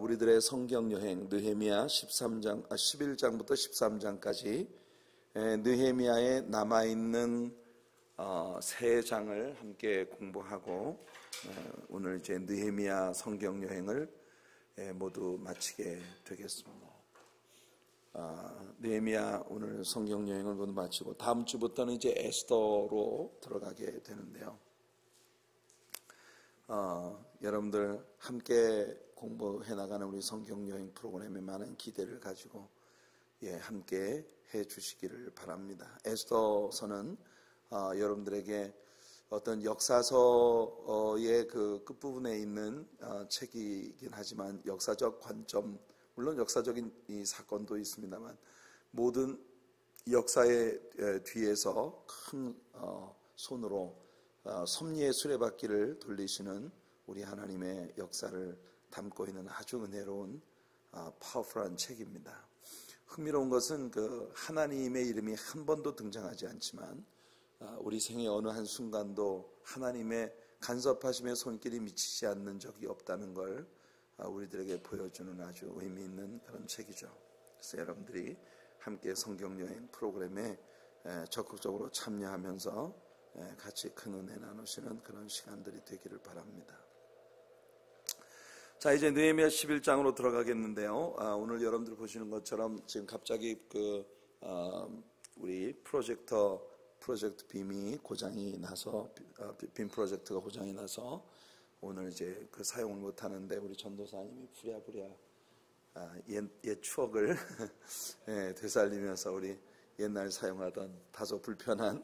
우리들의 성경 여행 느헤미야 11장부터 13장까지 느헤미야에 남아있는 세 장을 함께 공부하고 오늘 이제 느헤미야 성경 여행을 모두 마치게 되겠습니다. 느헤미야 오늘 성경 여행을 모두 마치고 다음 주부터는 이제 에스더로 들어가게 되는데요. 여러분들 함께 공부해 나가는 우리 성경 여행 프로그램에 많은 기대를 가지고 함께 해 주시기를 바랍니다. 에스더서는 여러분들에게 어떤 역사서의 그 끝부분에 있는 책이긴 하지만 역사적 관점, 물론 역사적인 이 사건도 있습니다만 모든 역사의 뒤에서 큰 손으로 섭리의 수레바퀴를 돌리시는 우리 하나님의 역사를 담고 있는 아주 은혜로운 파워풀한 책입니다. 흥미로운 것은 그 하나님의 이름이 한 번도 등장하지 않지만 우리 생의 어느 한 순간도 하나님의 간섭하심의 손길이 미치지 않는 적이 없다는 걸 우리들에게 보여주는 아주 의미 있는 그런 책이죠. 그래서 여러분들이 함께 성경여행 프로그램에 적극적으로 참여하면서 같이 큰 은혜 나누시는 그런 시간들이 되기를 바랍니다. 자, 이제 느헤미야 11장으로 들어가겠는데요. 오늘 여러분들 보시는 것처럼 지금 갑자기 우리 프로젝트 빔이 고장이 나서 빔 프로젝트가 고장이 나서 오늘 이제 그 사용을 못 하는데 우리 전도사님이 부랴부랴 옛 추억을 되살리면서 우리 옛날 사용하던 다소 불편한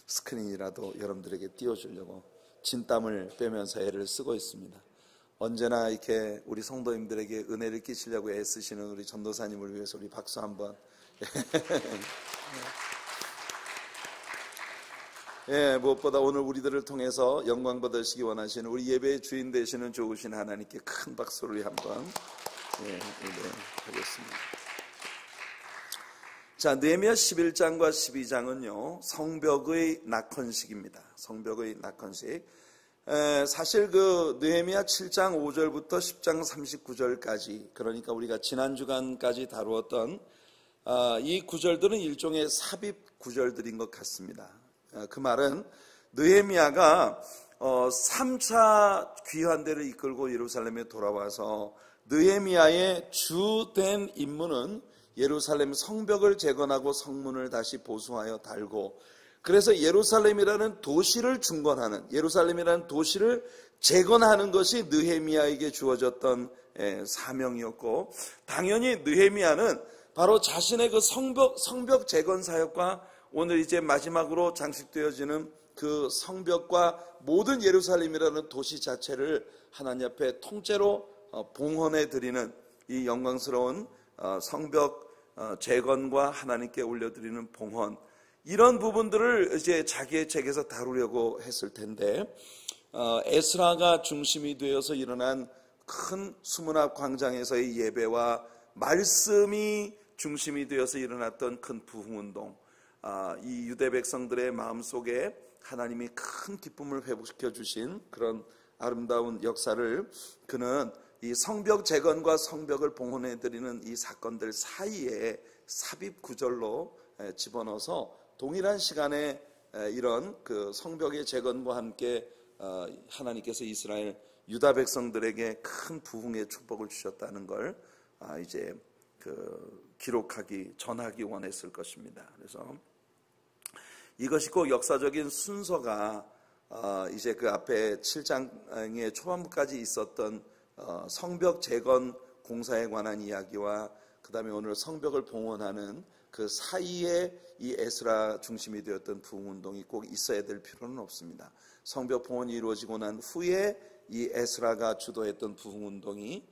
스크린이라도 여러분들에게 띄워주려고 진땀을 빼면서 애를 쓰고 있습니다. 언제나 이렇게 우리 성도님들에게 은혜를 끼치려고 애쓰시는 우리 전도사님을 위해서 우리 박수 한번. 무엇보다 오늘 우리들을 통해서 영광 받으시기 원하시는 우리 예배의 주인 되시는 좋으신 하나님께 큰 박수를 한번 하겠습니다. 자, 느헤미야 11장과 12장은요 성벽의 낙헌식입니다. 성벽의 낙헌식. 사실 그 느헤미야 7장 5절부터 10장 39절까지, 그러니까 우리가 지난 주간까지 다루었던 이 구절들은 일종의 삽입 구절들인 것 같습니다. 그 말은 느헤미야가 3차 귀환대를 이끌고 예루살렘에 돌아와서 느헤미야의 주된 임무는 예루살렘 성벽을 재건하고 성문을 다시 보수하여 달고, 그래서 예루살렘이라는 도시를 중건하는, 예루살렘이라는 도시를 재건하는 것이 느헤미야에게 주어졌던 사명이었고, 당연히 느헤미야는 바로 자신의 그 성벽 재건 사역과 오늘 이제 마지막으로 장식되어지는 그 성벽과 모든 예루살렘이라는 도시 자체를 하나님 앞에 통째로 봉헌해 드리는 이 영광스러운 성벽 재건과 하나님께 올려드리는 봉헌, 이런 부분들을 이제 자기의 책에서 다루려고 했을 텐데 에스라가 중심이 되어서 일어난 큰 수문앞 광장에서의 예배와 말씀이 중심이 되어서 일어났던 큰 부흥운동, 이 유대 백성들의 마음속에 하나님이 큰 기쁨을 회복시켜 주신 그런 아름다운 역사를 그는 이 성벽 재건과 성벽을 봉헌해 드리는 이 사건들 사이에 삽입 구절로 집어넣어서 동일한 시간에 이런 그 성벽의 재건과 함께 하나님께서 이스라엘 유다 백성들에게 큰 부흥의 축복을 주셨다는 걸 이제 전하기 원했을 것입니다. 그래서 이것이 꼭 역사적인 순서가 이제 그 앞에 7장의 초반부까지 있었던 성벽 재건 공사에 관한 이야기와 그 다음에 오늘 성벽을 봉헌하는 그 사이에 이 에스라 중심이 되었던 부흥운동이 꼭 있어야 될 필요는 없습니다. 성벽 봉헌이 이루어지고 난 후에 이 에스라가 주도했던 부흥운동이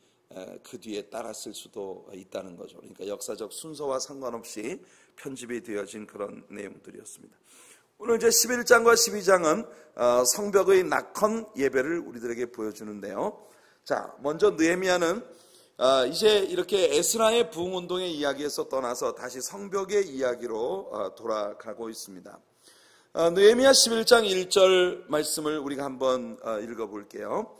그 뒤에 따랐을 수도 있다는 거죠. 그러니까 역사적 순서와 상관없이 편집이 되어진 그런 내용들이었습니다. 오늘 이제 11장과 12장은 성벽의 낙헌 예배를 우리들에게 보여주는데요. 자, 먼저 느헤미야는 이제 이렇게 에스라의 부흥운동의 이야기에서 떠나서 다시 성벽의 이야기로 돌아가고 있습니다. 느헤미야 11장 1절 말씀을 우리가 한번 읽어볼게요.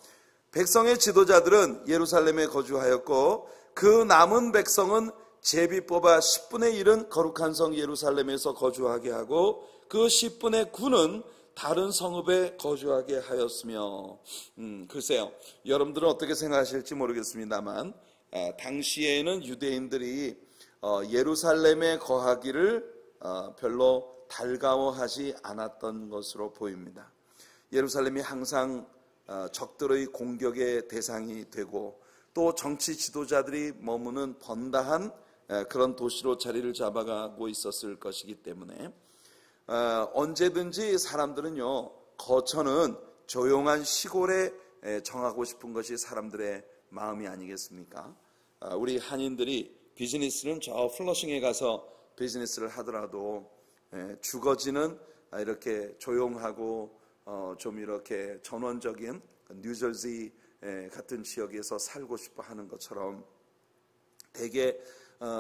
백성의 지도자들은 예루살렘에 거주하였고 그 남은 백성은 제비 뽑아 10분의 1은 거룩한 성 예루살렘에서 거주하게 하고 그 10분의 9는 다른 성읍에 거주하게 하였으며, 글쎄요, 여러분들은 어떻게 생각하실지 모르겠습니다만 당시에는 유대인들이 예루살렘에 거하기를 별로 달가워하지 않았던 것으로 보입니다. 예루살렘이 항상 적들의 공격의 대상이 되고 또 정치 지도자들이 머무는 번다한 그런 도시로 자리를 잡아가고 있었을 것이기 때문에 언제든지 사람들은요, 거처는 조용한 시골에 정하고 싶은 것이 사람들의 마음이 아니겠습니까? 우리 한인들이 비즈니스는 저 플러싱에 가서 비즈니스를 하더라도 주거지는 이렇게 조용하고 좀 이렇게 전원적인 뉴저지 같은 지역에서 살고 싶어 하는 것처럼 대개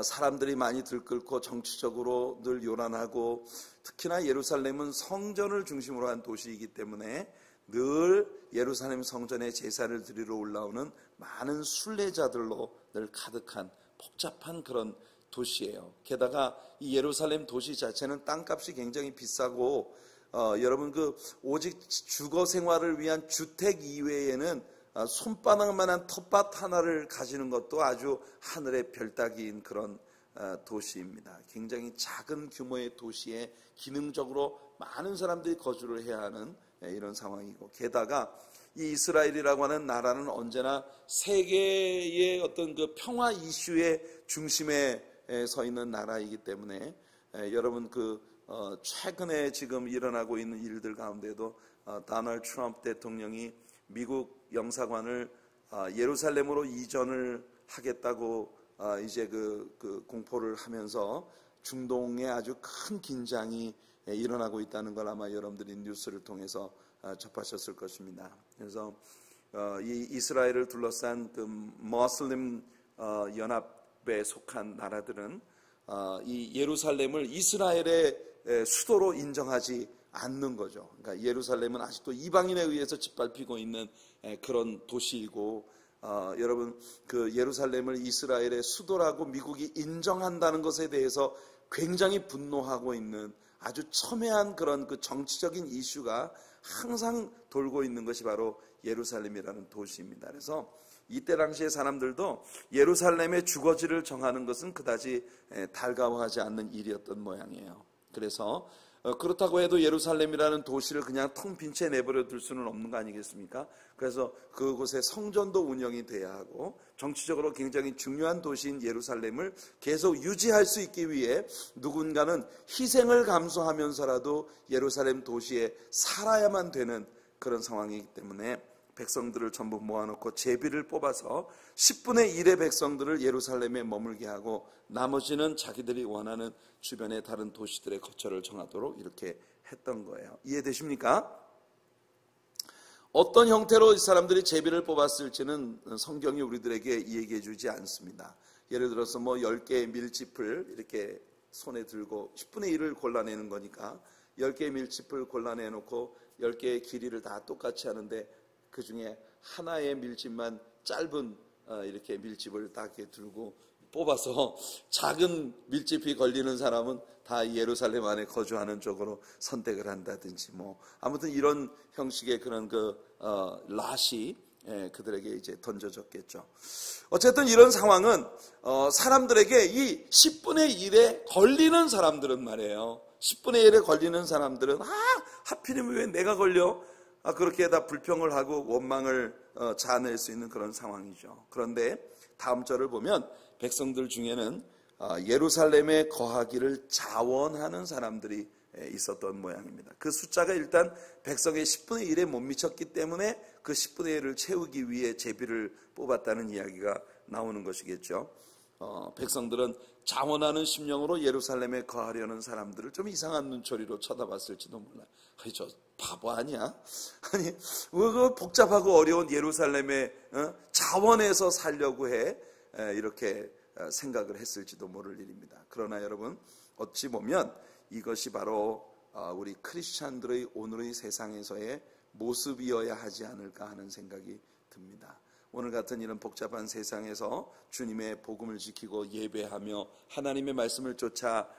사람들이 많이 들끓고 정치적으로 늘 요란하고 특히나 예루살렘은 성전을 중심으로 한 도시이기 때문에 늘 예루살렘 성전에 제사를 드리러 올라오는 많은 순례자들로 늘 가득한 복잡한 그런 도시예요. 게다가 이 예루살렘 도시 자체는 땅값이 굉장히 비싸고 여러분 오직 주거 생활을 위한 주택 이외에는 손바닥만한 텃밭 하나를 가지는 것도 아주 하늘의 별 따기인 그런 도시입니다. 굉장히 작은 규모의 도시에 기능적으로 많은 사람들이 거주를 해야 하는 이런 상황이고, 게다가 이 이스라엘이라고 하는 나라는 언제나 세계의 어떤 그 평화 이슈의 중심에 서 있는 나라이기 때문에 여러분 최근에 지금 일어나고 있는 일들 가운데도 도널드 트럼프 대통령이 미국 영사관을 예루살렘으로 이전을 하겠다고 이제 그 공포를 하면서 중동에 아주 큰 긴장이 일어나고 있다는 걸 아마 여러분들이 뉴스를 통해서 접하셨을 것입니다. 그래서 이 이스라엘을 둘러싼 그 모슬림 연합에 속한 나라들은 이 예루살렘을 이스라엘의 수도로 인정하지 않는 거죠. 그러니까 예루살렘은 아직도 이방인에 의해서 짓밟히고 있는 그런 도시이고, 여러분 그 예루살렘을 이스라엘의 수도라고 미국이 인정한다는 것에 대해서 굉장히 분노하고 있는 아주 첨예한 그런 그 정치적인 이슈가 항상 돌고 있는 것이 바로 예루살렘이라는 도시입니다. 그래서 이때 당시의 사람들도 예루살렘의 주거지를 정하는 것은 그다지 달가워하지 않는 일이었던 모양이에요. 그래서 그렇다고 해도 예루살렘이라는 도시를 그냥 텅 빈 채 내버려 둘 수는 없는 거 아니겠습니까? 그래서 그곳에 성전도 운영이 돼야 하고 정치적으로 굉장히 중요한 도시인 예루살렘을 계속 유지할 수 있기 위해 누군가는 희생을 감수하면서라도 예루살렘 도시에 살아야만 되는 그런 상황이기 때문에 백성들을 전부 모아놓고 제비를 뽑아서 10분의 1의 백성들을 예루살렘에 머물게 하고 나머지는 자기들이 원하는 주변의 다른 도시들의 거처를 정하도록 이렇게 했던 거예요. 이해되십니까? 어떤 형태로 이 사람들이 제비를 뽑았을지는 성경이 우리들에게 얘기해 주지 않습니다. 예를 들어서 10개의 밀짚을 이렇게 손에 들고 10분의 1을 골라내는 거니까 10개의 밀짚을 골라내놓고 10개의 길이를 다 똑같이 하는데 그 중에 하나의 밀집만 짧은 이렇게 밀집을 딱 이렇게 들고 뽑아서 작은 밀집이 걸리는 사람은 다 예루살렘 안에 거주하는 쪽으로 선택을 한다든지 아무튼 이런 형식의 그런 낫이 그들에게 이제 던져졌겠죠. 어쨌든 이런 상황은 사람들에게 이 10분의 1에 걸리는 사람들은 말이에요. 10분의 1에 걸리는 사람들은 하필이면 왜 내가 걸려? 그렇게 다 불평을 하고 원망을 자아낼 수 있는 그런 상황이죠. 그런데 다음 절을 보면 백성들 중에는 예루살렘에 거하기를 자원하는 사람들이 있었던 모양입니다. 그 숫자가 일단 백성의 10분의 1에 못 미쳤기 때문에 그 10분의 1을 채우기 위해 제비를 뽑았다는 이야기가 나오는 것이겠죠. 백성들은 자원하는 심령으로 예루살렘에 거하려는 사람들을 좀 이상한 눈초리로 쳐다봤을지도 몰라요. 저 바보 아니야? 아니 그 복잡하고 어려운 예루살렘에 자원해서 살려고 해? 이렇게 생각을 했을지도 모를 일입니다. 그러나 여러분 어찌 보면 이것이 바로 우리 크리스찬들의 오늘의 세상에서의 모습이어야 하지 않을까 하는 생각이 듭니다. 큽니다. 오늘 같은 이런 복잡한 세상에서 주님의 복음을 지키고 예배하며 하나님의 말씀을 쫓아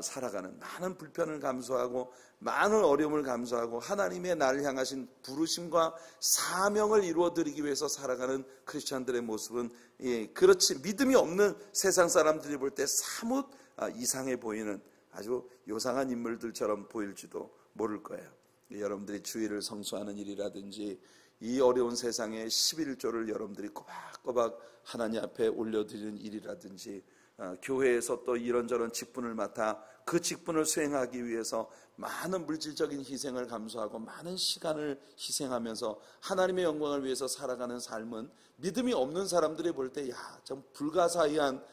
살아가는, 많은 불편을 감수하고 많은 어려움을 감수하고 하나님의 나를 향하신 부르심과 사명을 이루어드리기 위해서 살아가는 크리스찬들의 모습은 그렇지 믿음이 없는 세상 사람들이 볼 때 사뭇 이상해 보이는 아주 요상한 인물들처럼 보일지도 모를 거예요. 여러분들이 주일을 성수하는 일이라든지 이 어려운 세상에 11조를 여러분들이 꼬박꼬박 하나님 앞에 올려드리는 일이라든지 교회에서 또 이런저런 직분을 맡아 그 직분을 수행하기 위해서 많은 물질적인 희생을 감수하고 많은 시간을 희생하면서 하나님의 영광을 위해서 살아가는 삶은 믿음이 없는 사람들이 볼 때 좀 불가사의한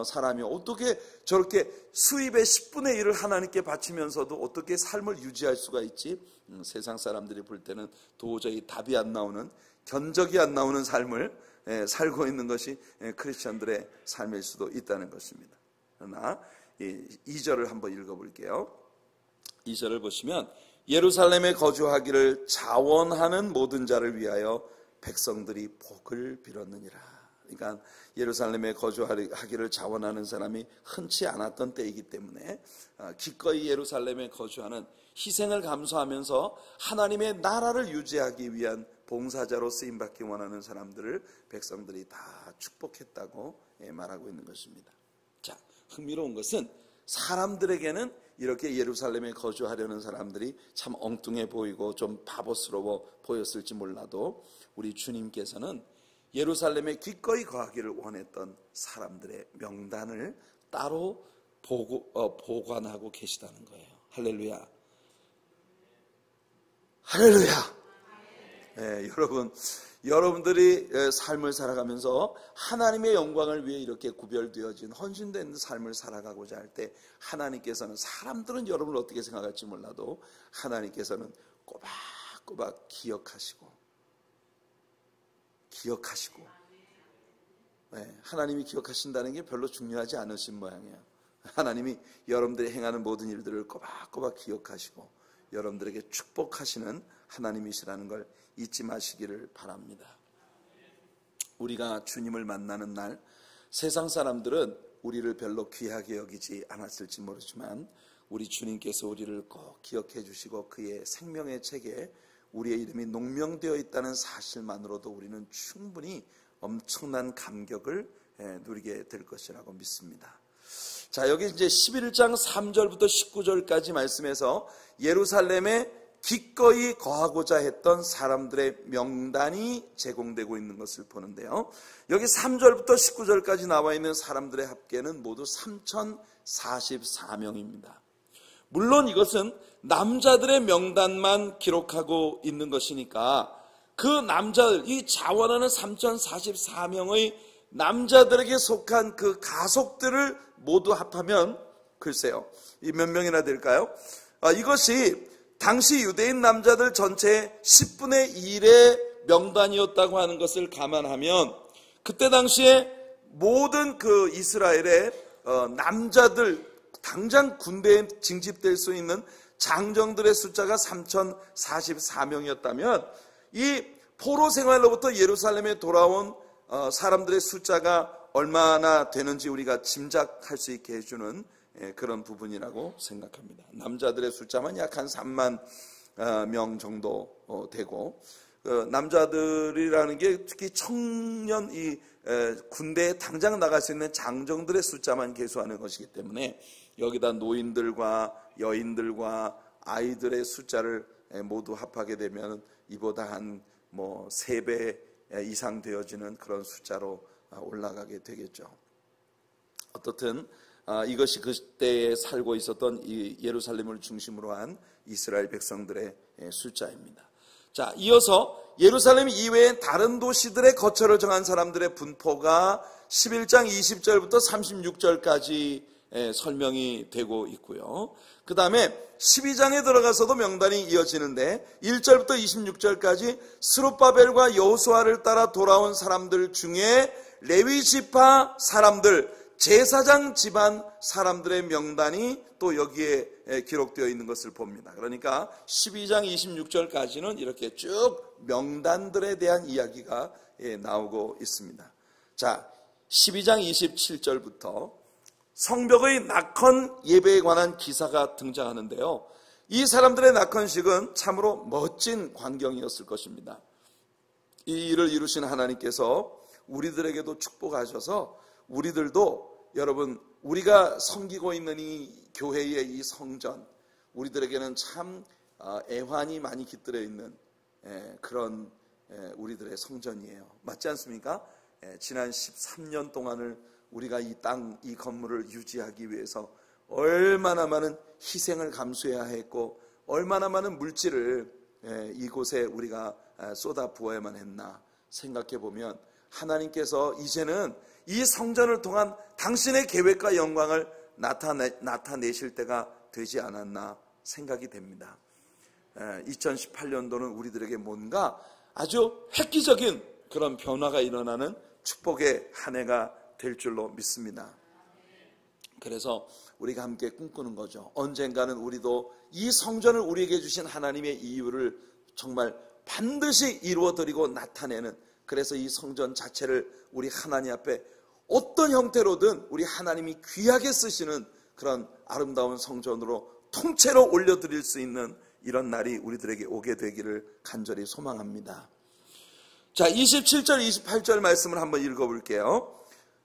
사람이 어떻게 저렇게 수입의 10분의 1을 하나님께 바치면서도 어떻게 삶을 유지할 수가 있지? 세상 사람들이 볼 때는 도저히 답이 안 나오는, 견적이 안 나오는 삶을 살고 있는 것이 크리스천들의 삶일 수도 있다는 것입니다. 그러나 2절을 한번 읽어볼게요. 2절을 보시면 예루살렘에 거주하기를 자원하는 모든 자를 위하여 백성들이 복을 빌었느니라. 그러니까 예루살렘에 거주하기를 자원하는 사람이 흔치 않았던 때이기 때문에 기꺼이 예루살렘에 거주하는, 희생을 감수하면서 하나님의 나라를 유지하기 위한 봉사자로 쓰임받기 원하는 사람들을 백성들이 다 축복했다고 말하고 있는 것입니다. 자, 흥미로운 것은 사람들에게는 이렇게 예루살렘에 거주하려는 사람들이 참 엉뚱해 보이고 좀 바보스러워 보였을지 몰라도 우리 주님께서는 예루살렘에 기꺼이 거하기를 원했던 사람들의 명단을 따로 보관하고 계시다는 거예요. 할렐루야. 할렐루야. 네, 여러분들이 삶을 살아가면서 하나님의 영광을 위해 이렇게 구별되어진 헌신된 삶을 살아가고자 할 때 하나님께서는, 사람들은 여러분을 어떻게 생각할지 몰라도 하나님께서는 꼬박꼬박 기억하시고 하나님이 기억하신다는 게 별로 중요하지 않으신 모양이에요. 하나님이 여러분들이 행하는 모든 일들을 꼬박꼬박 기억하시고 여러분들에게 축복하시는 하나님이시라는 걸 잊지 마시기를 바랍니다. 우리가 주님을 만나는 날 세상 사람들은 우리를 별로 귀하게 여기지 않았을지 모르지만 우리 주님께서 우리를 꼭 기억해 주시고 그의 생명의 책에 우리의 이름이 농명되어 있다는 사실만으로도 우리는 충분히 엄청난 감격을 누리게 될 것이라고 믿습니다. 자, 여기 이제 11장 3절부터 19절까지 말씀에서 예루살렘에 기꺼이 거하고자 했던 사람들의 명단이 제공되고 있는 것을 보는데요. 여기 3절부터 19절까지 나와 있는 사람들의 합계는 모두 3044명입니다. 물론 이것은 남자들의 명단만 기록하고 있는 것이니까 그 남자들, 이 자원하는 3044명의 남자들에게 속한 그 가속들을 모두 합하면 글쎄요, 이 몇 명이나 될까요? 이것이 당시 유대인 남자들 전체의 10분의 1의 명단이었다고 하는 것을 감안하면 그때 당시에 모든 그 이스라엘의 남자들, 당장 군대에 징집될 수 있는 장정들의 숫자가 3044명이었다면 이 포로 생활로부터 예루살렘에 돌아온 사람들의 숫자가 얼마나 되는지 우리가 짐작할 수 있게 해주는 그런 부분이라고 생각합니다. 남자들의 숫자만 약 한 3만 명 정도 되고, 남자들이라는 게 특히 청년, 이 군대에 당장 나갈 수 있는 장정들의 숫자만 계수하는 것이기 때문에 여기다 노인들과 여인들과 아이들의 숫자를 모두 합하게 되면 이보다 한 3배 이상 되어지는 그런 숫자로 올라가게 되겠죠. 어떻든 이것이 그때에 살고 있었던 이 예루살렘을 중심으로 한 이스라엘 백성들의 숫자입니다. 자, 이어서 예루살렘 이외의 다른 도시들의 거처를 정한 사람들의 분포가 11장 20절부터 36절까지 설명이 되고 있고요. 그 다음에 12장에 들어가서도 명단이 이어지는데 1절부터 26절까지 스룹바벨과 여호수아를 따라 돌아온 사람들 중에 레위 지파 사람들, 제사장 집안 사람들의 명단이 또 여기에 기록되어 있는 것을 봅니다. 그러니까 12장 26절까지는 이렇게 쭉 명단들에 대한 이야기가 나오고 있습니다. 자, 12장 27절부터 성벽의 낙헌 예배에 관한 기사가 등장하는데요. 이 사람들의 낙헌식은 참으로 멋진 광경이었을 것입니다. 이 일을 이루신 하나님께서 우리들에게도 축복하셔서 우리들도 여러분 우리가 섬기고 있는 이 교회의 이 성전, 우리들에게는 참 애환이 많이 깃들어 있는 그런 우리들의 성전이에요. 맞지 않습니까? 지난 13년 동안을 우리가 이 땅, 이 건물을 유지하기 위해서 얼마나 많은 희생을 감수해야 했고 얼마나 많은 물질을 이곳에 우리가 쏟아 부어야만 했나 생각해 보면 하나님께서 이제는 이 성전을 통한 당신의 계획과 영광을 나타내실 때가 되지 않았나 생각이 됩니다. 2018년도는 우리들에게 뭔가 아주 획기적인 그런 변화가 일어나는 축복의 한 해가 될 줄로 믿습니다. 그래서 우리가 함께 꿈꾸는 거죠. 언젠가는 우리도 이 성전을 우리에게 주신 하나님의 이유를 정말 반드시 이루어드리고 나타내는, 그래서 이 성전 자체를 우리 하나님 앞에 어떤 형태로든 우리 하나님이 귀하게 쓰시는 그런 아름다운 성전으로 통째로 올려드릴 수 있는 이런 날이 우리들에게 오게 되기를 간절히 소망합니다. 자, 27절 28절 말씀을 한번 읽어볼게요.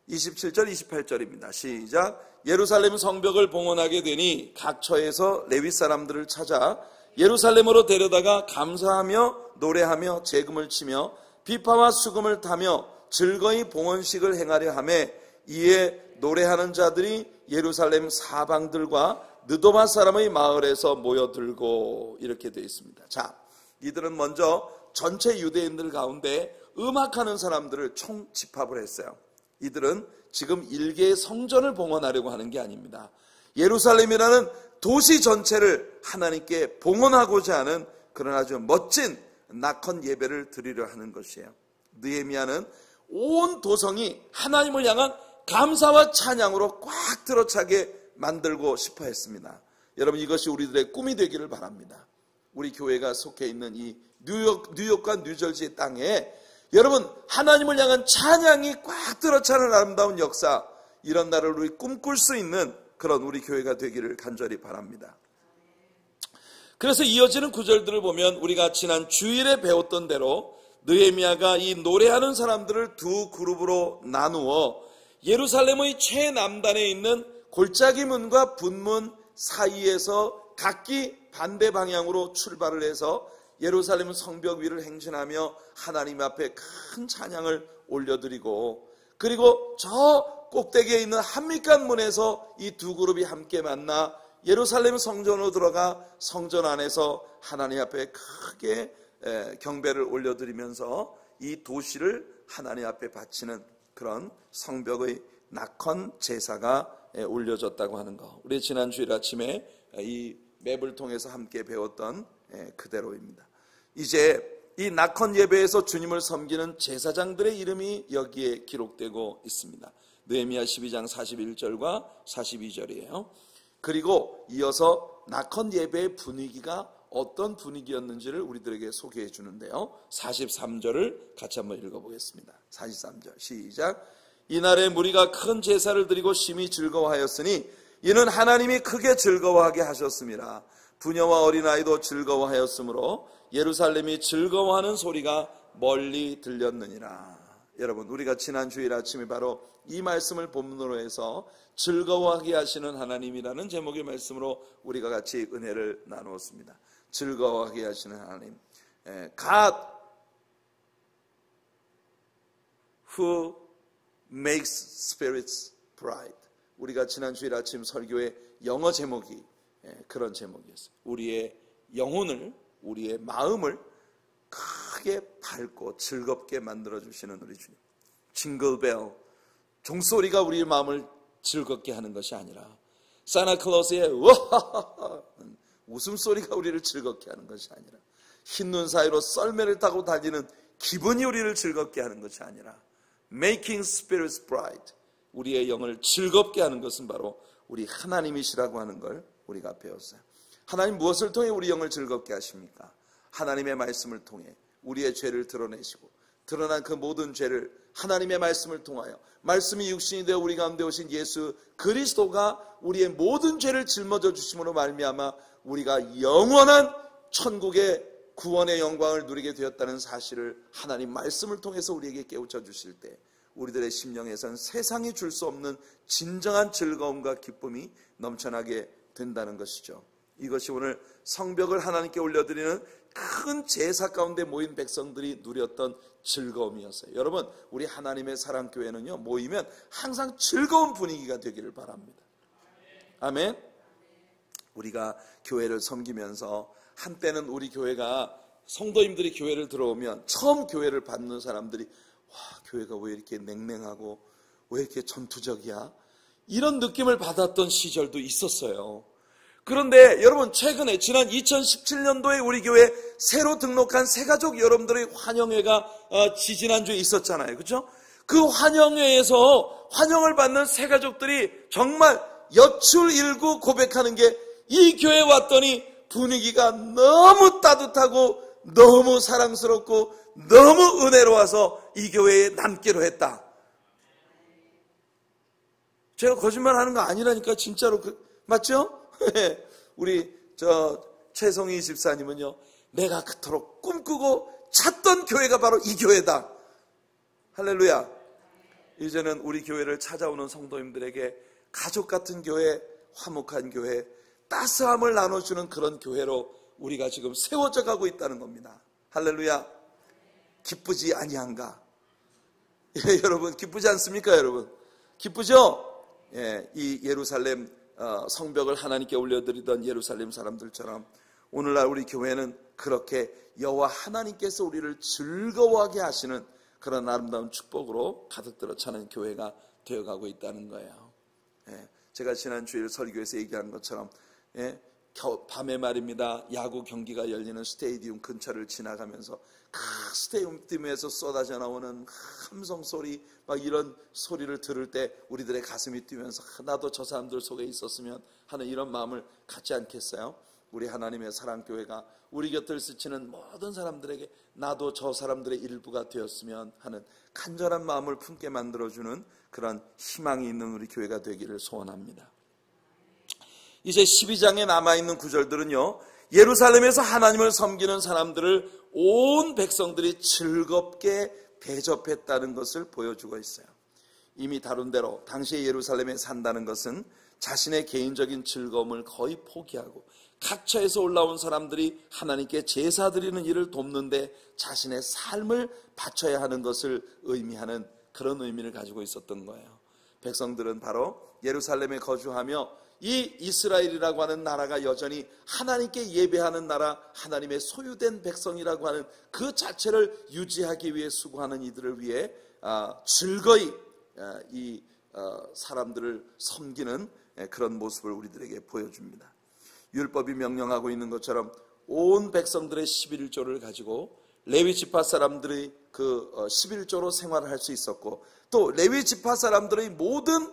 27절 28절입니다. 시작. 예루살렘 성벽을 봉헌하게 되니 각 처에서 레위 사람들을 찾아 예루살렘으로 데려다가 감사하며 노래하며 재금을 치며 비파와 수금을 타며 즐거이 봉헌식을 행하려 하매 이에 노래하는 자들이 예루살렘 사방들과 느도마 사람의 마을에서 모여들고, 이렇게 되어 있습니다. 자, 이들은 먼저 전체 유대인들 가운데 음악하는 사람들을 총집합을 했어요. 이들은 지금 일개의 성전을 봉헌하려고 하는 게 아닙니다. 예루살렘이라는 도시 전체를 하나님께 봉헌하고자 하는 그런 아주 멋진 낙헌 예배를 드리려 하는 것이에요. 느헤미야는 온 도성이 하나님을 향한 감사와 찬양으로 꽉 들어차게 만들고 싶어 했습니다. 여러분, 이것이 우리들의 꿈이 되기를 바랍니다. 우리 교회가 속해 있는 이 뉴욕과 뉴저지의 땅에 여러분 하나님을 향한 찬양이 꽉 들어차는 아름다운 역사, 이런 날을 우리 꿈꿀 수 있는 그런 우리 교회가 되기를 간절히 바랍니다. 그래서 이어지는 구절들을 보면 우리가 지난 주일에 배웠던 대로 느헤미야가 이 노래하는 사람들을 두 그룹으로 나누어 예루살렘의 최남단에 있는 골짜기 문과 분문 사이에서 각기 반대 방향으로 출발을 해서 예루살렘 성벽 위를 행진하며 하나님 앞에 큰 찬양을 올려드리고, 그리고 저 꼭대기에 있는 한밑간 문에서 이 두 그룹이 함께 만나 예루살렘 성전으로 들어가 성전 안에서 하나님 앞에 크게 경배를 올려드리면서 이 도시를 하나님 앞에 바치는 그런 성벽의 낙헌 제사가 올려졌다고 하는 거, 우리 지난 주일 아침에 이 맵을 통해서 함께 배웠던 그대로입니다. 이제 이 낙헌 예배에서 주님을 섬기는 제사장들의 이름이 여기에 기록되고 있습니다. 느헤미야 12장 41절과 42절이에요. 그리고 이어서 낙헌 예배의 분위기가 어떤 분위기였는지를 우리들에게 소개해 주는데요. 43절을 같이 한번 읽어보겠습니다. 43절 시작. 이날에 무리가 큰 제사를 드리고 심히 즐거워하였으니 이는 하나님이 크게 즐거워하게 하셨습니다. 부녀와 어린아이도 즐거워하였으므로 예루살렘이 즐거워하는 소리가 멀리 들렸느니라. 여러분, 우리가 지난 주일 아침에 바로 이 말씀을 본문으로 해서 즐거워하게 하시는 하나님이라는 제목의 말씀으로 우리가 같이 은혜를 나누었습니다. 즐거워하게 하시는 하나님, God who makes spirits bright. 우리가 지난 주일 아침 설교의 영어 제목이 그런 제목이었어요. 우리의 영혼을, 우리의 마음을 크게 밝고 즐겁게 만들어주시는 우리 주님. 징글벨, 종소리가 우리의 마음을 즐겁게 하는 것이 아니라 산타클로스의 우하하하 웃음소리가 우리를 즐겁게 하는 것이 아니라 흰눈 사이로 썰매를 타고 달리는 기분이 우리를 즐겁게 하는 것이 아니라 Making spirits bright, 우리의 영을 즐겁게 하는 것은 바로 우리 하나님이시라고 하는 걸 우리가 배웠어요. 하나님 무엇을 통해 우리 영을 즐겁게 하십니까? 하나님의 말씀을 통해 우리의 죄를 드러내시고 드러난 그 모든 죄를 하나님의 말씀을 통하여 말씀이 육신이 되어 우리 가운데 오신 예수 그리스도가 우리의 모든 죄를 짊어져 주심으로 말미암아 우리가 영원한 천국의 구원의 영광을 누리게 되었다는 사실을 하나님 말씀을 통해서 우리에게 깨우쳐 주실 때 우리들의 심령에선 세상이 줄 수 없는 진정한 즐거움과 기쁨이 넘쳐나게 된다는 것이죠. 이것이 오늘 성벽을 하나님께 올려드리는 큰 제사 가운데 모인 백성들이 누렸던 즐거움이었어요. 여러분, 우리 하나님의 사랑교회는요, 모이면 항상 즐거운 분위기가 되기를 바랍니다. 아멘. 우리가 교회를 섬기면서 한때는 우리 교회가 성도님들이 교회를 들어오면 처음 교회를 받는 사람들이 와, 교회가 왜 이렇게 냉랭하고 왜 이렇게 전투적이야? 이런 느낌을 받았던 시절도 있었어요. 그런데 여러분, 최근에 지난 2017년도에 우리 교회 새로 등록한 새가족 여러분들의 환영회가 지지난주에 있었잖아요. 그렇죠? 그 환영회에서 환영을 받는 새가족들이 정말 여출일구 고백하는 게 이 교회에 왔더니 분위기가 너무 따뜻하고 너무 사랑스럽고 너무 은혜로워서 이 교회에 남기로 했다. 제가 거짓말하는 거 아니라니까 진짜로 맞죠? 우리 최성희 집사님은요, 내가 그토록 꿈꾸고 찾던 교회가 바로 이 교회다. 할렐루야. 이제는 우리 교회를 찾아오는 성도님들에게 가족 같은 교회, 화목한 교회, 따스함을 나눠주는 그런 교회로 우리가 지금 세워져 가고 있다는 겁니다. 할렐루야. 기쁘지 아니한가? 예, 여러분 기쁘지 않습니까? 여러분 기쁘죠? 예, 이 예루살렘 성벽을 하나님께 올려드리던 예루살렘 사람들처럼 오늘날 우리 교회는 그렇게 여호와 하나님께서 우리를 즐거워하게 하시는 그런 아름다운 축복으로 가득 들어 차는 교회가 되어가고 있다는 거예요. 예, 제가 지난 주일 설교에서 얘기한 것처럼 밤에 말입니다. 야구 경기가 열리는 스테디움 근처를 지나가면서 그 스테디움에서 쏟아져 나오는 함성 소리, 막 이런 소리를 들을 때 우리들의 가슴이 뛰면서 나도 저 사람들 속에 있었으면 하는 이런 마음을 갖지 않겠어요? 우리 하나님의 사랑교회가 우리 곁을 스치는 모든 사람들에게 나도 저 사람들의 일부가 되었으면 하는 간절한 마음을 품게 만들어주는 그런 희망이 있는 우리 교회가 되기를 소원합니다. 이제 12장에 남아있는 구절들은요, 예루살렘에서 하나님을 섬기는 사람들을 온 백성들이 즐겁게 대접했다는 것을 보여주고 있어요. 이미 다룬 대로 당시에 예루살렘에 산다는 것은 자신의 개인적인 즐거움을 거의 포기하고 각처에서 올라온 사람들이 하나님께 제사 드리는 일을 돕는데 자신의 삶을 바쳐야 하는 것을 의미하는 그런 의미를 가지고 있었던 거예요. 백성들은 바로 예루살렘에 거주하며 이 이스라엘이라고 하는 나라가 여전히 하나님께 예배하는 나라, 하나님의 소유된 백성이라고 하는 그 자체를 유지하기 위해 수고하는 이들을 위해 즐거이 이 사람들을 섬기는 그런 모습을 우리들에게 보여줍니다. 율법이 명령하고 있는 것처럼 온 백성들의 11조를 가지고 레위 지파 사람들이 그 11조로 생활을 할 수 있었고, 또 레위 지파 사람들의 모든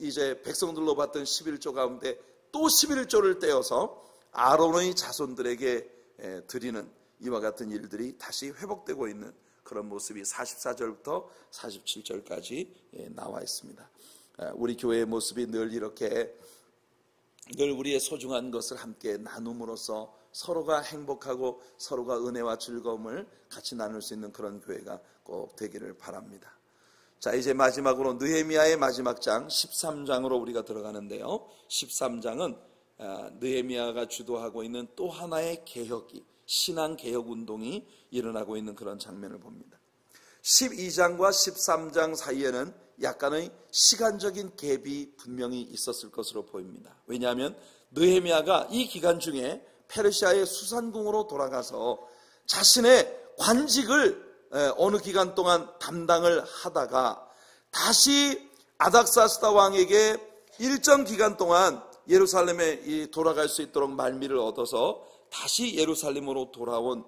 이제 백성들로 받던 11조 가운데 또 11조를 떼어서 아론의 자손들에게 드리는 이와 같은 일들이 다시 회복되고 있는 그런 모습이 44절부터 47절까지 나와 있습니다. 우리 교회의 모습이 늘 이렇게 늘 우리의 소중한 것을 함께 나눔으로써 서로가 행복하고 서로가 은혜와 즐거움을 같이 나눌 수 있는 그런 교회가 꼭 되기를 바랍니다. 자, 이제 마지막으로 느헤미야의 마지막 장 13장으로 우리가 들어가는데요, 13장은 느헤미야가 주도하고 있는 또 하나의 개혁이, 신앙 개혁 운동이 일어나고 있는 그런 장면을 봅니다. 12장과 13장 사이에는 약간의 시간적인 갭이 분명히 있었을 것으로 보입니다. 왜냐하면 느헤미야가 이 기간 중에 페르시아의 수산궁으로 돌아가서 자신의 관직을 어느 기간 동안 담당을 하다가 다시 아닥사스다 왕에게 일정 기간 동안 예루살렘에 돌아갈 수 있도록 말미를 얻어서 다시 예루살렘으로 돌아온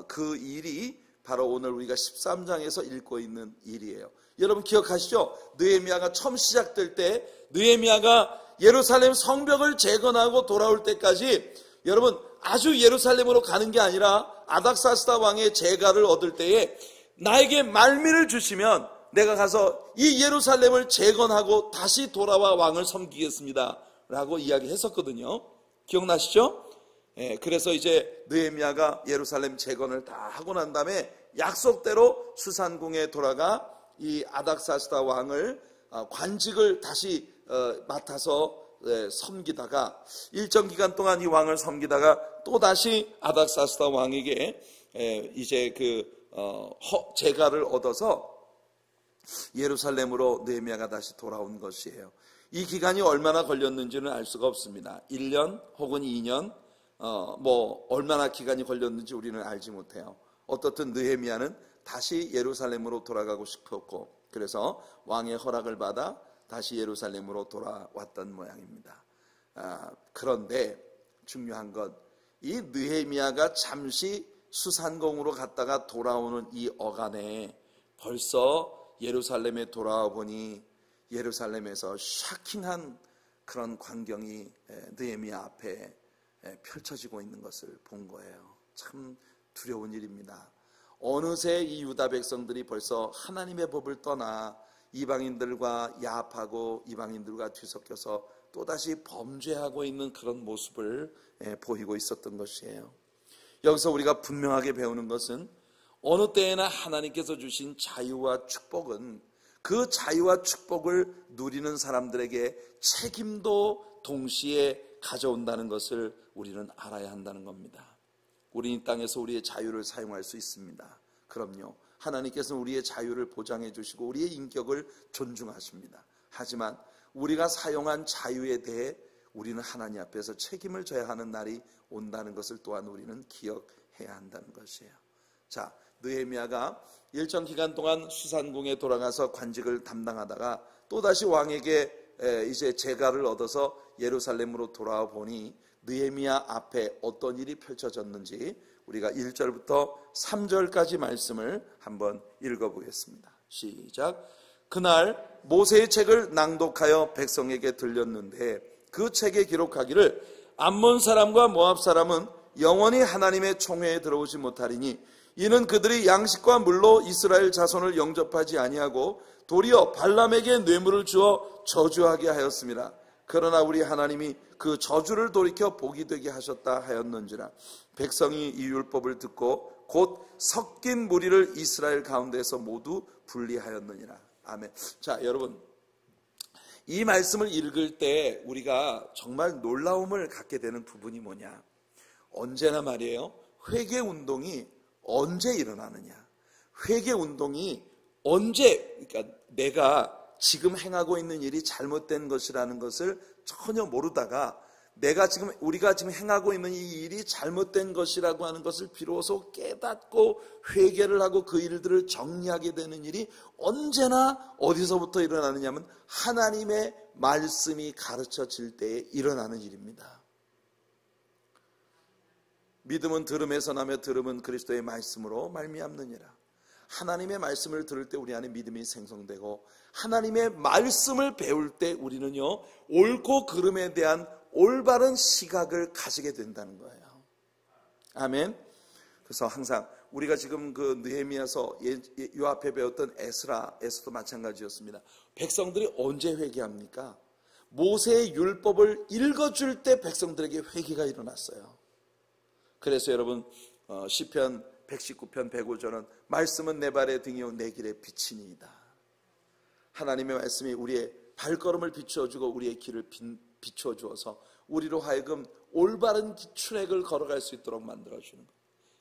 그 일이 바로 오늘 우리가 13장에서 읽고 있는 일이에요. 여러분 기억하시죠? 느헤미야가 처음 시작될 때 느헤미야가 예루살렘 성벽을 재건하고 돌아올 때까지 여러분 아주 예루살렘으로 가는 게 아니라 아닥사스다 왕의 재가를 얻을 때에 나에게 말미를 주시면 내가 가서 이 예루살렘을 재건하고 다시 돌아와 왕을 섬기겠습니다 라고 이야기했었거든요. 기억나시죠? 그래서 이제 느헤미야가 예루살렘 재건을 다 하고 난 다음에 약속대로 수산궁에 돌아가 이 아닥사스다 왕을 관직을 다시 맡아서 섬기다가 일정 기간 동안 이 왕을 섬기다가 또 다시 아닥사스다 왕에게 이제 재가를 얻어서 예루살렘으로 느헤미야가 다시 돌아온 것이에요. 이 기간이 얼마나 걸렸는지는 알 수가 없습니다. 1년 혹은 2년 얼마나 기간이 걸렸는지 우리는 알지 못해요. 어떻든 느헤미야는 다시 예루살렘으로 돌아가고 싶었고 그래서 왕의 허락을 받아 다시 예루살렘으로 돌아왔던 모양입니다. 그런데 중요한 건 이 느헤미야가 잠시 수산궁으로 갔다가 돌아오는 이 어간에 벌써 예루살렘에 돌아와 보니 예루살렘에서 샤킹한 그런 광경이 느헤미야 앞에 펼쳐지고 있는 것을 본 거예요. 참 두려운 일입니다. 어느새 이 유다 백성들이 벌써 하나님의 법을 떠나 이방인들과 야합하고 이방인들과 뒤섞여서 또다시 범죄하고 있는 그런 모습을 보이고 있었던 것이에요. 여기서 우리가 분명하게 배우는 것은 어느 때에나 하나님께서 주신 자유와 축복은 그 자유와 축복을 누리는 사람들에게 책임도 동시에 가져온다는 것을 우리는 알아야 한다는 겁니다. 우리 이 땅에서 우리의 자유를 사용할 수 있습니다. 그럼요. 하나님께서는 우리의 자유를 보장해 주시고 우리의 인격을 존중하십니다. 하지만 우리가 사용한 자유에 대해 우리는 하나님 앞에서 책임을 져야 하는 날이 온다는 것을 또한 우리는 기억해야 한다는 것이에요. 자, 느헤미야가 일정 기간 동안 수산궁에 돌아가서 관직을 담당하다가 또다시 왕에게 이제 재가를 얻어서 예루살렘으로 돌아와 보니 느헤미야 앞에 어떤 일이 펼쳐졌는지 우리가 1절부터 3절까지 말씀을 한번 읽어보겠습니다. 시작. 그날 모세의 책을 낭독하여 백성에게 들렸는데 그 책에 기록하기를 암몬 사람과 모압 사람은 영원히 하나님의 총회에 들어오지 못하리니 이는 그들이 양식과 물로 이스라엘 자손을 영접하지 아니하고 도리어 발람에게 뇌물을 주어 저주하게 하였습니다. 그러나 우리 하나님이 그 저주를 돌이켜 복이 되게 하셨다 하였는지라. 백성이 이 율법을 듣고 곧 섞인 무리를 이스라엘 가운데서 모두 분리하였느니라. 아멘. 자, 여러분, 이 말씀을 읽을 때 우리가 정말 놀라움을 갖게 되는 부분이 뭐냐? 언제나 말이에요, 회개 운동이 언제 일어나느냐? 회개 운동이 언제, 그러니까 내가 지금 행하고 있는 일이 잘못된 것이라는 것을 전혀 모르다가 우리가 지금 행하고 있는 이 일이 잘못된 것이라고 하는 것을 비로소 깨닫고 회개를 하고 그 일들을 정리하게 되는 일이 언제나 어디서부터 일어나느냐면 하나님의 말씀이 가르쳐질 때에 일어나는 일입니다. 믿음은 들음에서 나며 들음은 그리스도의 말씀으로 말미암느니라. 하나님의 말씀을 들을 때 우리 안에 믿음이 생성되고 하나님의 말씀을 배울 때 우리는요, 옳고 그름에 대한 올바른 시각을 가지게 된다는 거예요. 아멘. 그래서 항상 우리가 지금 그 느헤미야서 요 앞에 배웠던 에스라에서도 마찬가지였습니다. 백성들이 언제 회개합니까? 모세의 율법을 읽어줄 때 백성들에게 회개가 일어났어요. 그래서 여러분 시편 119편 105절은 말씀은 내 발의 등이요 내 길의 빛이니이다. 하나님의 말씀이 우리의 발걸음을 비추어주고 우리의 길을 비추어 주어서 우리로 하여금 올바른 트랙을 걸어갈 수 있도록 만들어주는 것.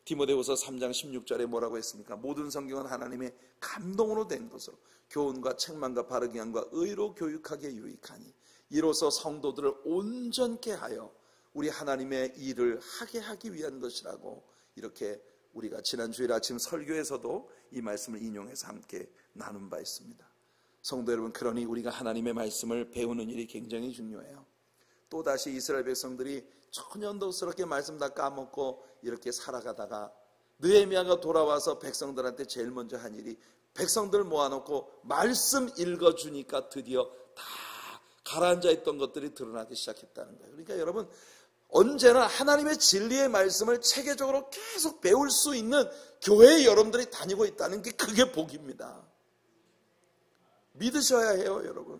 디모데후서 3장 16절에 뭐라고 했습니까? 모든 성경은 하나님의 감동으로 된 것으로 교훈과 책망과 바르게 함과 의로 교육하기에 유익하니 이로써 성도들을 온전케 하여 우리 하나님의 일을 하게 하기 위한 것이라고 이렇게 우리가 지난 주일 아침 설교에서도 이 말씀을 인용해서 함께 나눈 바 있습니다. 성도 여러분, 그러니 우리가 하나님의 말씀을 배우는 일이 굉장히 중요해요. 또다시 이스라엘 백성들이 천연덕스럽게 말씀 다 까먹고 이렇게 살아가다가 느헤미야가 돌아와서 백성들한테 제일 먼저 한 일이 백성들 모아놓고 말씀 읽어주니까 드디어 다 가라앉아 있던 것들이 드러나기 시작했다는 거예요. 그러니까 여러분, 언제나 하나님의 진리의 말씀을 체계적으로 계속 배울 수 있는 교회에 여러분들이 다니고 있다는 게 그게 복입니다. 믿으셔야 해요, 여러분.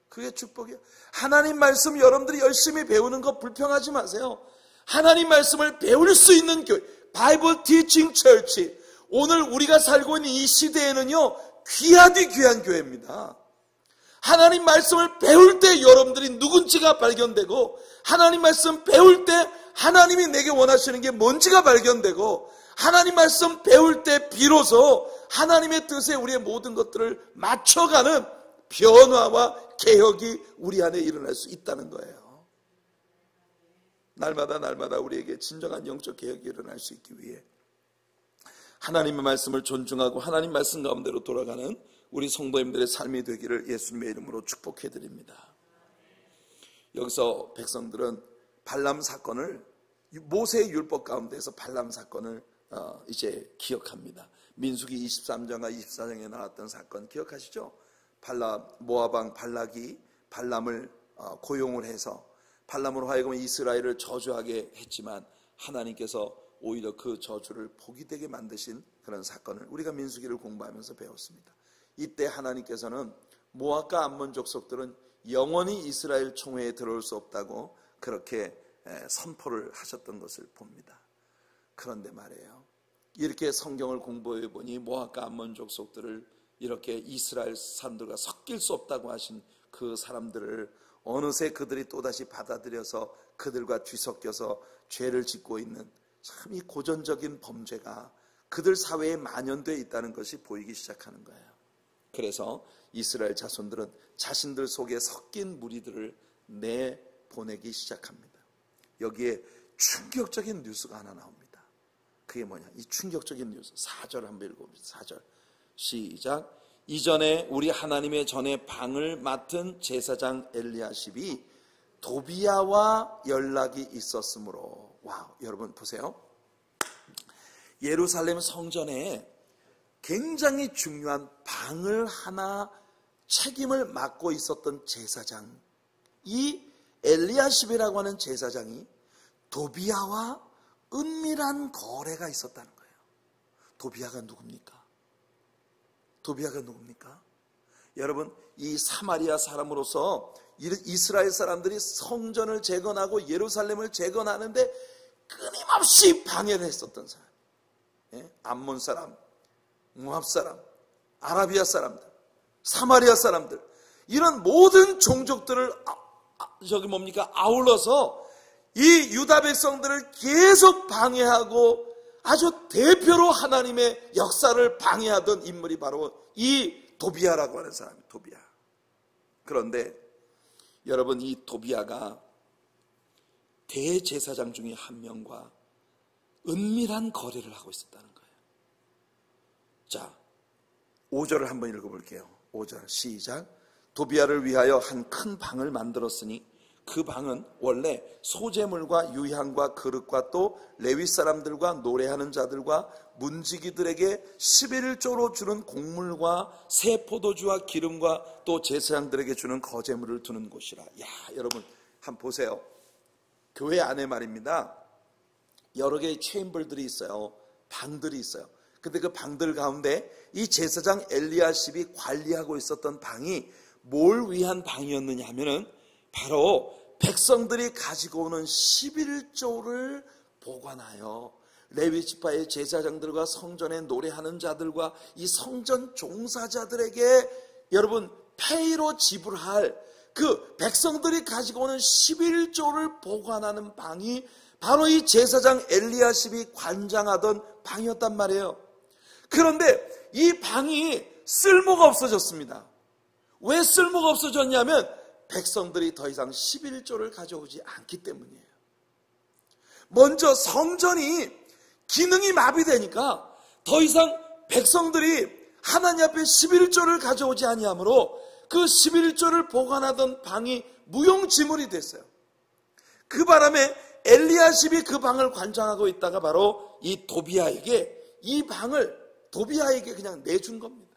그게 축복이에요. 하나님 말씀 여러분들이 열심히 배우는 거 불평하지 마세요. 하나님 말씀을 배울 수 있는 교회, 바이블 티칭 처치. 오늘 우리가 살고 있는 이 시대에는요, 귀하디 귀한 교회입니다. 하나님 말씀을 배울 때 여러분들이 누군지가 발견되고, 하나님 말씀 배울 때 하나님이 내게 원하시는 게 뭔지가 발견되고, 하나님 말씀 배울 때 비로소 하나님의 뜻에 우리의 모든 것들을 맞춰가는 변화와 개혁이 우리 안에 일어날 수 있다는 거예요. 날마다 우리에게 진정한 영적 개혁이 일어날 수 있기 위해 하나님의 말씀을 존중하고 하나님 말씀 가운데로 돌아가는 우리 성도님들의 삶이 되기를 예수님의 이름으로 축복해 드립니다. 여기서 백성들은 발람 사건을, 모세의 율법 가운데서 발람 사건을 이제 기억합니다. 민수기 23장과 24장에 나왔던 사건 기억하시죠? 모압 왕 발락이 발람을 고용을 해서 발람으로 하여금 이스라엘을 저주하게 했지만 하나님께서 오히려 그 저주를 복이 되게 만드신 그런 사건을 우리가 민수기를 공부하면서 배웠습니다. 이때 하나님께서는 모압과 암몬 족속들은 영원히 이스라엘 총회에 들어올 수 없다고 그렇게 선포를 하셨던 것을 봅니다. 그런데 말이에요, 이렇게 성경을 공부해 보니 모압과 암몬 족속들을 이렇게 이스라엘 사람들과 섞일 수 없다고 하신 그 사람들을 어느새 그들이 또다시 받아들여서 그들과 뒤섞여서 죄를 짓고 있는 참 이 고전적인 범죄가 그들 사회에 만연되어 있다는 것이 보이기 시작하는 거예요. 그래서 이스라엘 자손들은 자신들 속에 섞인 무리들을 내보내기 시작합니다. 여기에 충격적인 뉴스가 하나 나옵니다. 그게 뭐냐? 이 충격적인 뉴스 4절 한번 읽어봅시다. 4절 시작. 이전에 우리 하나님의 전에 방을 맡은 제사장 엘리야십이 도비야와 연락이 있었으므로. 와우, 여러분 보세요. 예루살렘 성전에 굉장히 중요한 방을 하나 책임을 맡고 있었던 제사장, 이 엘리야십이라고 하는 제사장이 도비야와 은밀한 거래가 있었다는 거예요. 도비야가 누굽니까? 도비야가 누굽니까? 여러분, 이 사마리아 사람으로서 이스라엘 사람들이 성전을 재건하고 예루살렘을 재건하는데 끊임없이 방해를 했었던 사람. 암몬 사람, 모압 사람, 아라비아 사람들, 사마리아 사람들, 이런 모든 종족들을 아울러서 이 유다 백성들을 계속 방해하고 아주 대표로 하나님의 역사를 방해하던 인물이 바로 이 도비야라고 하는 사람이에요. 도비야. 그런데 여러분, 이 도비야가 대제사장 중에 한 명과 은밀한 거래를 하고 있었다는 거예요. 자, 5절을 한번 읽어볼게요. 5절 시작. 도비야를 위하여 한 큰 방을 만들었으니 그 방은 원래 소재물과 유향과 그릇과 또 레위 사람들과 노래하는 자들과 문지기들에게 11조로 주는 곡물과 새 포도주와 기름과 또 제사장들에게 주는 거제물을 두는 곳이라. 야, 여러분 한번 보세요. 교회 안에 말입니다, 여러 개의 체인벌들이 있어요. 방들이 있어요. 근데 그 방들 가운데 이 제사장 엘리야십이 관리하고 있었던 방이 뭘 위한 방이었느냐 하면은 바로 백성들이 가지고 오는 11조를 보관하여 레위 지파의 제사장들과 성전에 노래하는 자들과 이 성전 종사자들에게 여러분 페이로 지불할 그 백성들이 가지고 오는 11조를 보관하는 방이 바로 이 제사장 엘리야십이 관장하던 방이었단 말이에요. 그런데 이 방이 쓸모가 없어졌습니다. 왜 쓸모가 없어졌냐면 백성들이 더 이상 11조를 가져오지 않기 때문이에요. 먼저 성전이 기능이 마비되니까 더 이상 백성들이 하나님 앞에 11조를 가져오지 아니하므로 그 11조를 보관하던 방이 무용지물이 됐어요. 그 바람에 엘리야십이 그 방을 관장하고 있다가 바로 이 도비야에게 이 방을 도비야에게 그냥 내준 겁니다.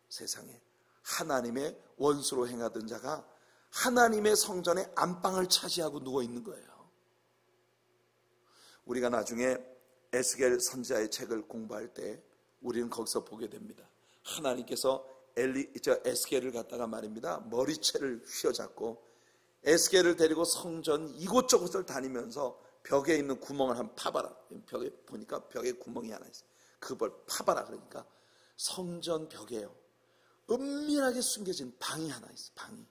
세상에 하나님의 원수로 행하던 자가 하나님의 성전의 안방을 차지하고 누워 있는 거예요. 우리가 나중에 에스겔 선지자의 책을 공부할 때 우리는 거기서 보게 됩니다. 하나님께서 에스겔을 갖다가 말입니다, 머리채를 휘어잡고 에스겔을 데리고 성전 이곳저곳을 다니면서 벽에 있는 구멍을 한번 파봐라. 벽에 보니까 벽에 구멍이 하나 있어요. 그걸 파봐라. 그러니까 성전 벽에요, 은밀하게 숨겨진 방이 하나 있어요. 방이.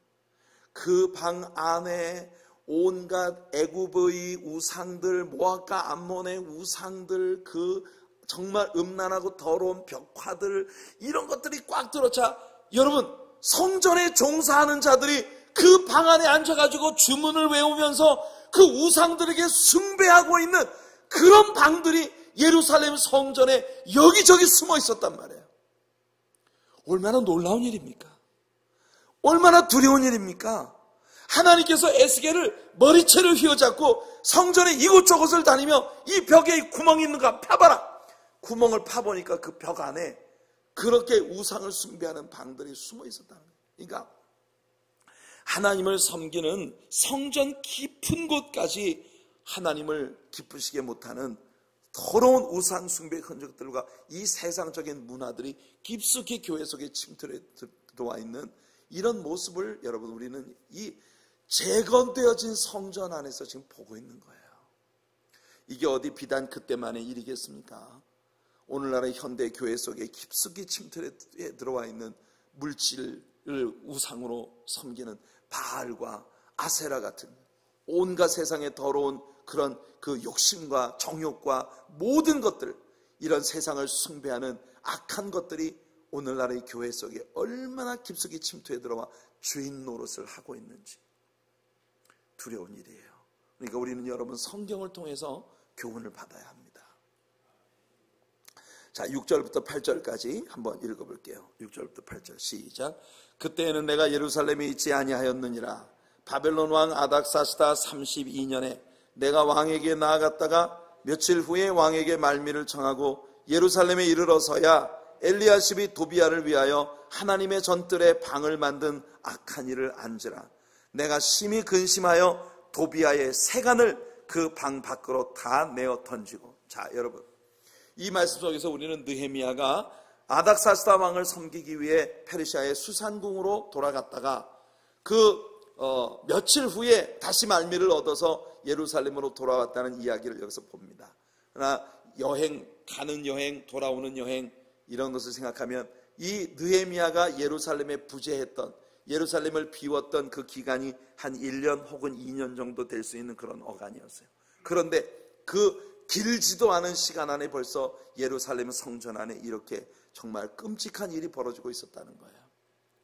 그 방 안에 온갖 애굽의 우상들, 모압과 암몬의 우상들, 그 정말 음란하고 더러운 벽화들, 이런 것들이 꽉 들어차 여러분, 성전에 종사하는 자들이 그 방 안에 앉아가지고 주문을 외우면서 그 우상들에게 숭배하고 있는 그런 방들이 예루살렘 성전에 여기저기 숨어 있었단 말이에요. 얼마나 놀라운 일입니까? 얼마나 두려운 일입니까? 하나님께서 에스겔을 머리채를 휘어잡고 성전에 이곳저곳을 다니며 이 벽에 구멍이 있는가 파봐라. 구멍을 파보니까 그 벽 안에 그렇게 우상을 숭배하는 방들이 숨어 있었다는 거예요. 그러니까 하나님을 섬기는 성전 깊은 곳까지 하나님을 기쁘시게 못하는 더러운 우상 숭배의 흔적들과 이 세상적인 문화들이 깊숙이 교회 속에 침투해 들어와 있는 이런 모습을 여러분, 우리는 이 재건되어진 성전 안에서 지금 보고 있는 거예요. 이게 어디 비단 그때만의 일이겠습니까? 오늘날의 현대 교회 속에 깊숙이 침투해 들어와 있는 물질을 우상으로 섬기는 바알과 아세라 같은 온갖 세상의 더러운 그런 그 욕심과 정욕과 모든 것들, 이런 세상을 숭배하는 악한 것들이 오늘날의 교회 속에 얼마나 깊숙이 침투해 들어와 주인 노릇을 하고 있는지 두려운 일이에요. 그러니까 우리는 여러분 성경을 통해서 교훈을 받아야 합니다. 자, 6절부터 8절까지 한번 읽어볼게요. 6절부터 8절 시작. 그때에는 내가 예루살렘에 있지 아니하였느니라. 바벨론 왕 아닥사스다 32년에 내가 왕에게 나아갔다가 며칠 후에 왕에게 말미를 청하고 예루살렘에 이르러서야 엘리야십이 도비야를 위하여 하나님의 전뜰에 방을 만든 악한 일을 안지라. 내가 심히 근심하여 도비야의 세간을 그 방 밖으로 다 내어 던지고. 자, 여러분, 이 말씀 속에서 우리는 느헤미야가 아닥사스다 왕을 섬기기 위해 페르시아의 수산궁으로 돌아갔다가 며칠 후에 다시 말미를 얻어서 예루살렘으로 돌아왔다는 이야기를 여기서 봅니다. 그러나 가는 여행, 돌아오는 여행, 이런 것을 생각하면 이 느헤미야가 예루살렘에 부재했던, 예루살렘을 비웠던 그 기간이 한 1년 혹은 2년 정도 될 수 있는 그런 어간이었어요. 그런데 그 길지도 않은 시간 안에 벌써 예루살렘 성전 안에 이렇게 정말 끔찍한 일이 벌어지고 있었다는 거예요.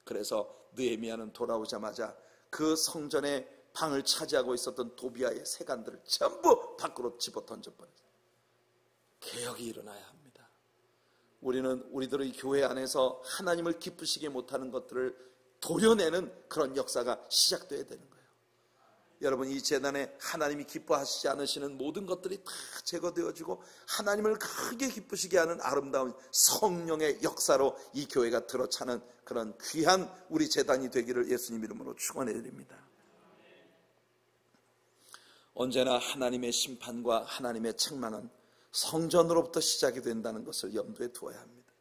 그래서 느헤미야는 돌아오자마자 그 성전의 방을 차지하고 있었던 도비야의 세간들을 전부 밖으로 집어 던져버렸어요. 개혁이 일어나야 합니다. 우리는 우리들의 교회 안에서 하나님을 기쁘시게 못하는 것들을 도려내는 그런 역사가 시작되어야 되는 거예요. 여러분, 이 재단에 하나님이 기뻐하시지 않으시는 모든 것들이 다 제거되어지고 하나님을 크게 기쁘시게 하는 아름다운 성령의 역사로 이 교회가 들어차는 그런 귀한 우리 재단이 되기를 예수님 이름으로 축원해 드립니다. 언제나 하나님의 심판과 하나님의 책망은 성전으로부터 시작이 된다는 것을 염두에 두어야 합니다.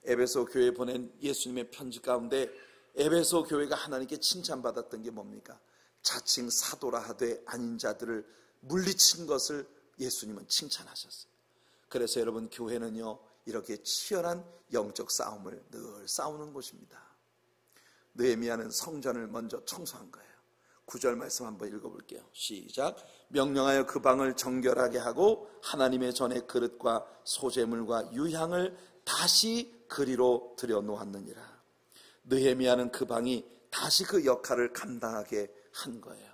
에베소 교회에 보낸 예수님의 편지 가운데 에베소 교회가 하나님께 칭찬받았던 게 뭡니까? 자칭 사도라 하되 아닌 자들을 물리친 것을 예수님은 칭찬하셨어요. 그래서 여러분, 교회는요 이렇게 치열한 영적 싸움을 늘 싸우는 곳입니다. 느헤미야는 성전을 먼저 청소한 거예요. 9절 말씀 한번 읽어볼게요. 시작. 명령하여 그 방을 정결하게 하고 하나님의 전에 그릇과 소재물과 유향을 다시 그리로 들여놓았느니라. 느헤미야는 그 방이 다시 그 역할을 감당하게 한 거예요.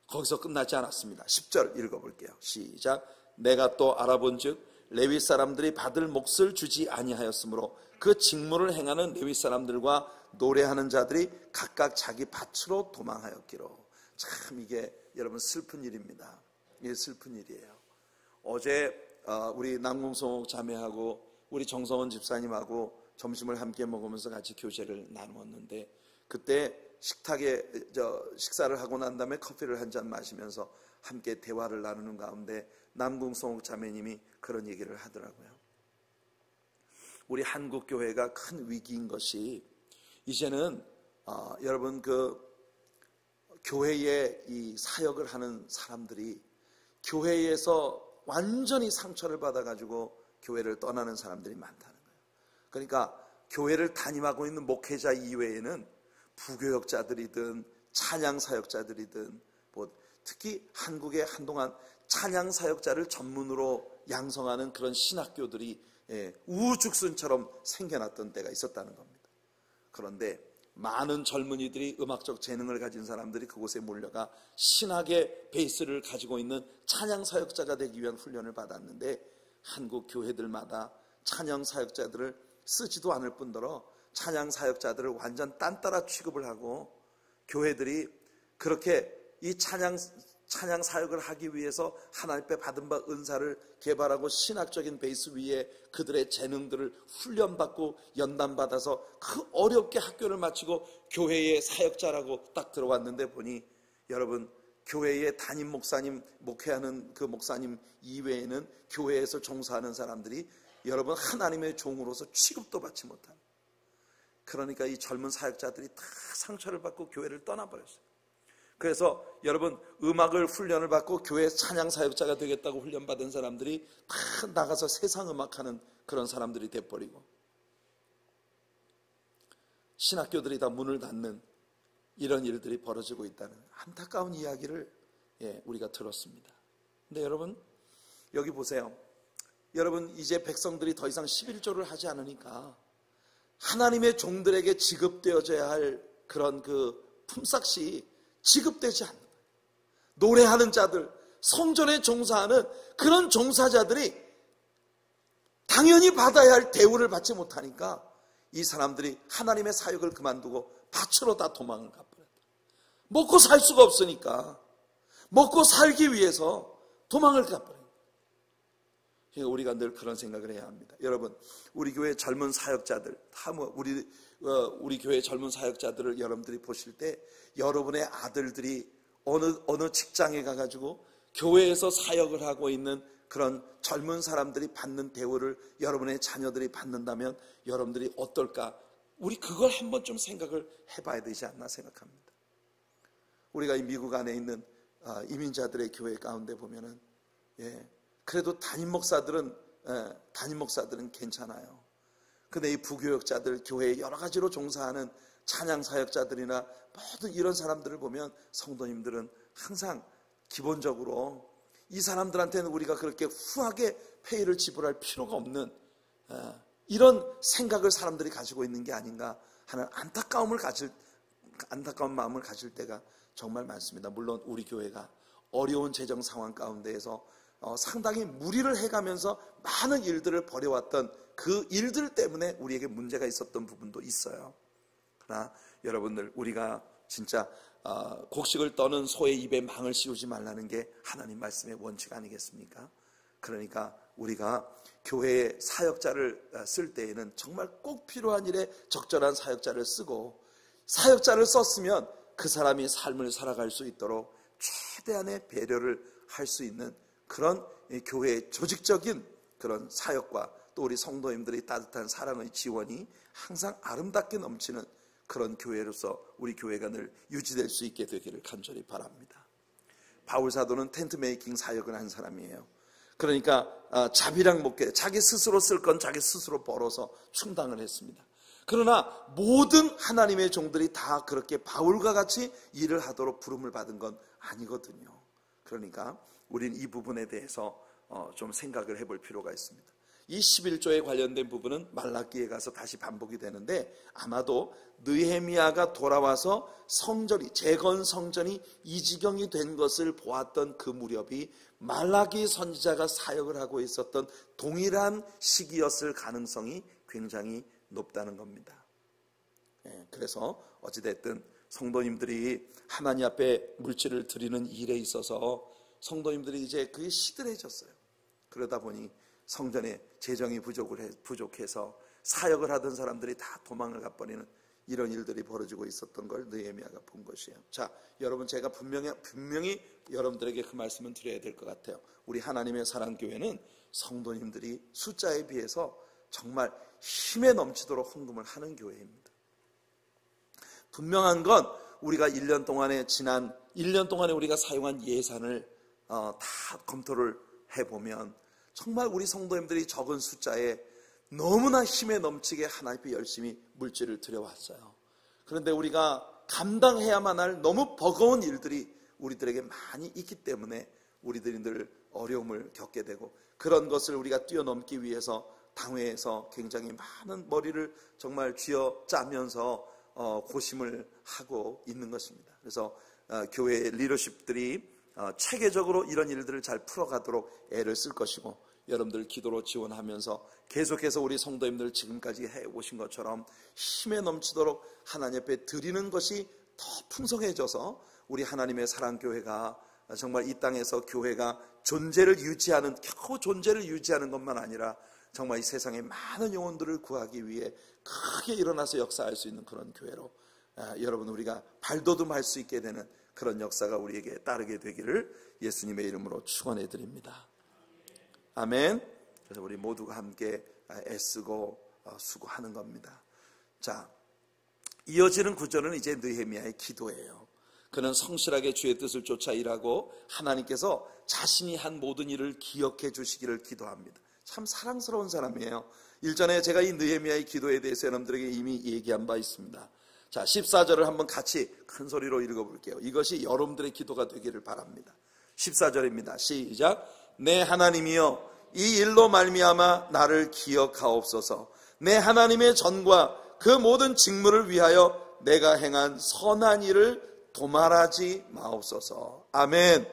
거기서 끝나지 않았습니다. 10절 읽어볼게요. 시작. 내가 또 알아본 즉 레위 사람들이 받을 몫을 주지 아니하였으므로 그 직무를 행하는 레위 사람들과 노래하는 자들이 각각 자기 밭으로 도망하였기로. 참 이게 여러분 슬픈 일입니다. 이게 슬픈 일이에요. 어제 우리 남궁성옥 자매하고 우리 정성원 집사님하고 점심을 함께 먹으면서 같이 교제를 나누었는데, 그때 식탁에 식사를 하고 난 다음에 커피를 한 잔 마시면서 함께 대화를 나누는 가운데 남궁성옥 자매님이 그런 얘기를 하더라고요. 우리 한국 교회가 큰 위기인 것이 이제는 여러분 교회에 이 사역을 하는 사람들이 교회에서 완전히 상처를 받아가지고 교회를 떠나는 사람들이 많다는 거예요. 그러니까 교회를 담임하고 있는 목회자 이외에는 부교역자들이든 찬양 사역자들이든 특히 한국에 한동안 찬양 사역자를 전문으로 양성하는 그런 신학교들이 우후죽순처럼 생겨났던 때가 있었다는 겁니다. 그런데 많은 젊은이들이 음악적 재능을 가진 사람들이 그곳에 몰려가 신학의 베이스를 가지고 있는 찬양 사역자가 되기 위한 훈련을 받았는데 한국 교회들마다 찬양 사역자들을 쓰지도 않을 뿐더러 찬양 사역자들을 완전 딴따라 취급을 하고 교회들이 그렇게 이 찬양 사역을 하기 위해서 하나님 앞에 받은 바 은사를 개발하고 신학적인 베이스 위에 그들의 재능들을 훈련받고 연단받아서 그 어렵게 학교를 마치고 교회의 사역자라고 딱 들어왔는데 보니 여러분 교회의 담임 목사님 목회하는 그 목사님 이외에는 교회에서 종사하는 사람들이 여러분 하나님의 종으로서 취급도 받지 못하는, 그러니까 이 젊은 사역자들이 다 상처를 받고 교회를 떠나버렸어요. 그래서 여러분 음악을 훈련을 받고 교회 찬양 사역자가 되겠다고 훈련받은 사람들이 다 나가서 세상 음악하는 그런 사람들이 돼버리고 신학교들이 다 문을 닫는 이런 일들이 벌어지고 있다는 안타까운 이야기를 우리가 들었습니다. 근데 여러분 여기 보세요. 여러분 이제 백성들이 더 이상 11조를 하지 않으니까 하나님의 종들에게 지급되어져야 할 그런 그 품삯이 지급되지 않는 거예요. 노래하는 자들, 성전에 종사하는 그런 종사자들이 당연히 받아야 할 대우를 받지 못하니까 이 사람들이 하나님의 사역을 그만두고 밭으로 다 도망을 가버려요. 먹고 살 수가 없으니까 먹고 살기 위해서 도망을 가버려요. 그러니까 우리가 늘 그런 생각을 해야 합니다. 여러분 우리 교회 젊은 사역자들 우리 교회 젊은 사역자들을 여러분들이 보실 때 여러분의 아들들이 어느 직장에 가가지고 교회에서 사역을 하고 있는 그런 젊은 사람들이 받는 대우를 여러분의 자녀들이 받는다면 여러분들이 어떨까? 우리 그걸 한번 좀 생각을 해봐야 되지 않나 생각합니다. 우리가 이 미국 안에 있는 이민자들의 교회 가운데 보면은 그래도 담임 목사들은 괜찮아요. 근데 이 부교역자들, 교회에 여러 가지로 종사하는 찬양 사역자들이나 모든 이런 사람들을 보면 성도님들은 항상 기본적으로 이 사람들한테는 우리가 그렇게 후하게 페이를 지불할 필요가 없는 이런 생각을 사람들이 가지고 있는 게 아닌가 하는 안타까운 마음을 가질 때가 정말 많습니다. 물론 우리 교회가 어려운 재정 상황 가운데에서 상당히 무리를 해가면서 많은 일들을 벌여왔던 그 일들 때문에 우리에게 문제가 있었던 부분도 있어요. 그러나 여러분들 우리가 진짜 곡식을 떠는 소의 입에 망을 씌우지 말라는 게 하나님 말씀의 원칙 아니겠습니까? 그러니까 우리가 교회에 사역자를 쓸 때에는 정말 꼭 필요한 일에 적절한 사역자를 쓰고 사역자를 썼으면 그 사람이 삶을 살아갈 수 있도록 최대한의 배려를 할 수 있는 그런 교회의 조직적인 그런 사역과 또 우리 성도님들의 따뜻한 사랑의 지원이 항상 아름답게 넘치는 그런 교회로서 우리 교회가 늘 유지될 수 있게 되기를 간절히 바랍니다. 바울 사도는 텐트 메이킹 사역을 한 사람이에요. 그러니까 자비랑 목회, 자기 스스로 쓸 건 자기 스스로 벌어서 충당을 했습니다. 그러나 모든 하나님의 종들이 다 그렇게 바울과 같이 일을 하도록 부름을 받은 건 아니거든요. 그러니까 우리는 이 부분에 대해서 좀 생각을 해볼 필요가 있습니다. 이 11조에 관련된 부분은 말라기에 가서 다시 반복이 되는데 아마도 느헤미야가 돌아와서 재건 성전이 이 지경이 된 것을 보았던 그 무렵이 말라기 선지자가 사역을 하고 있었던 동일한 시기였을 가능성이 굉장히 높다는 겁니다. 그래서 어찌됐든 성도님들이 하나님 앞에 물질을 드리는 일에 있어서 성도님들이 이제 그게 시들해졌어요. 그러다 보니 성전에 재정이 부족해서 사역을 하던 사람들이 다 도망을 가버리는 이런 일들이 벌어지고 있었던 걸 느헤미야가 본 것이에요. 자, 여러분, 제가 분명히 여러분들에게 그 말씀을 드려야 될 것 같아요. 우리 하나님의 사랑교회는 성도님들이 숫자에 비해서 정말 힘에 넘치도록 헌금을 하는 교회입니다. 분명한 건 우리가 지난 1년 동안에 우리가 사용한 예산을 다 검토를 해보면 정말 우리 성도님들이 적은 숫자에 너무나 힘에 넘치게 하나님 앞에 열심히 물질을 드려왔어요. 그런데 우리가 감당해야만 할 너무 버거운 일들이 우리들에게 많이 있기 때문에 우리들이 늘 어려움을 겪게 되고, 그런 것을 우리가 뛰어넘기 위해서 당회에서 굉장히 많은 머리를 정말 쥐어 짜면서 고심을 하고 있는 것입니다. 그래서 교회 리더십들이 체계적으로 이런 일들을 잘 풀어가도록 애를 쓸 것이고, 여러분들 기도로 지원하면서 계속해서 우리 성도님들 지금까지 해오신 것처럼 힘에 넘치도록 하나님 앞에 드리는 것이 더 풍성해져서 우리 하나님의 사랑교회가 정말 이 땅에서 교회가 겨우 존재를 유지하는 것만 아니라 정말 이 세상에 많은 영혼들을 구하기 위해 크게 일어나서 역사할 수 있는 그런 교회로 여러분, 우리가 발돋움할 수 있게 되는 그런 역사가 우리에게 따르게 되기를 예수님의 이름으로 축원해 드립니다. 아멘. 그래서 우리 모두가 함께 애쓰고 수고하는 겁니다. 자, 이어지는 구절은 이제 느헤미야의 기도예요. 그는 성실하게 주의 뜻을 쫓아 일하고 하나님께서 자신이 한 모든 일을 기억해 주시기를 기도합니다. 참 사랑스러운 사람이에요. 일전에 제가 이 느헤미야의 기도에 대해서 여러분들에게 이미 얘기한 바 있습니다. 자, 14절을 한번 같이 큰 소리로 읽어볼게요. 이것이 여러분들의 기도가 되기를 바랍니다. 14절입니다. 시작. 내 하나님이여, 이 일로 말미암아 나를 기억하옵소서. 내 하나님의 전과 그 모든 직무를 위하여 내가 행한 선한 일을 도말하지 마옵소서. 아멘.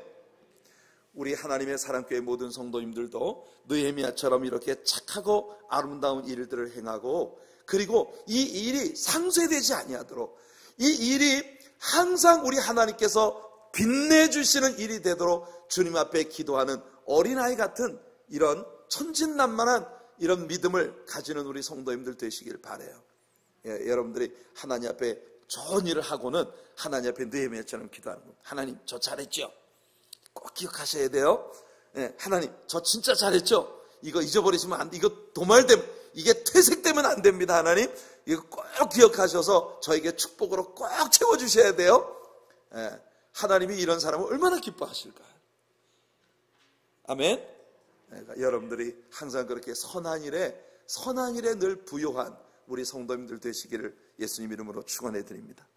우리 하나님의 사랑교회 모든 성도님들도 느헤미야처럼 이렇게 착하고 아름다운 일들을 행하고, 그리고 이 일이 상쇄되지 아니하도록, 이 일이 항상 우리 하나님께서 빛내주시는 일이 되도록 주님 앞에 기도하는 어린아이 같은 이런 천진난만한 이런 믿음을 가지는 우리 성도님들 되시길 바라요. 여러분들이 하나님 앞에 좋은 일을 하고는 하나님 앞에 느헤미야처럼 기도하는 겁니다. 하나님, 저 잘했죠? 꼭 기억하셔야 돼요. 하나님, 저 진짜 잘했죠? 이거 잊어버리시면 안 돼. 이거 도말되면, 이게 퇴색되면 안 됩니다. 하나님, 이거 꼭 기억하셔서 저에게 축복으로 꼭 채워주셔야 돼요. 하나님이 이런 사람을 얼마나 기뻐하실까요? 아멘. 그러니까 여러분들이 항상 그렇게 선한 일에 늘 부요한 우리 성도님들 되시기를 예수님 이름으로 축원해 드립니다.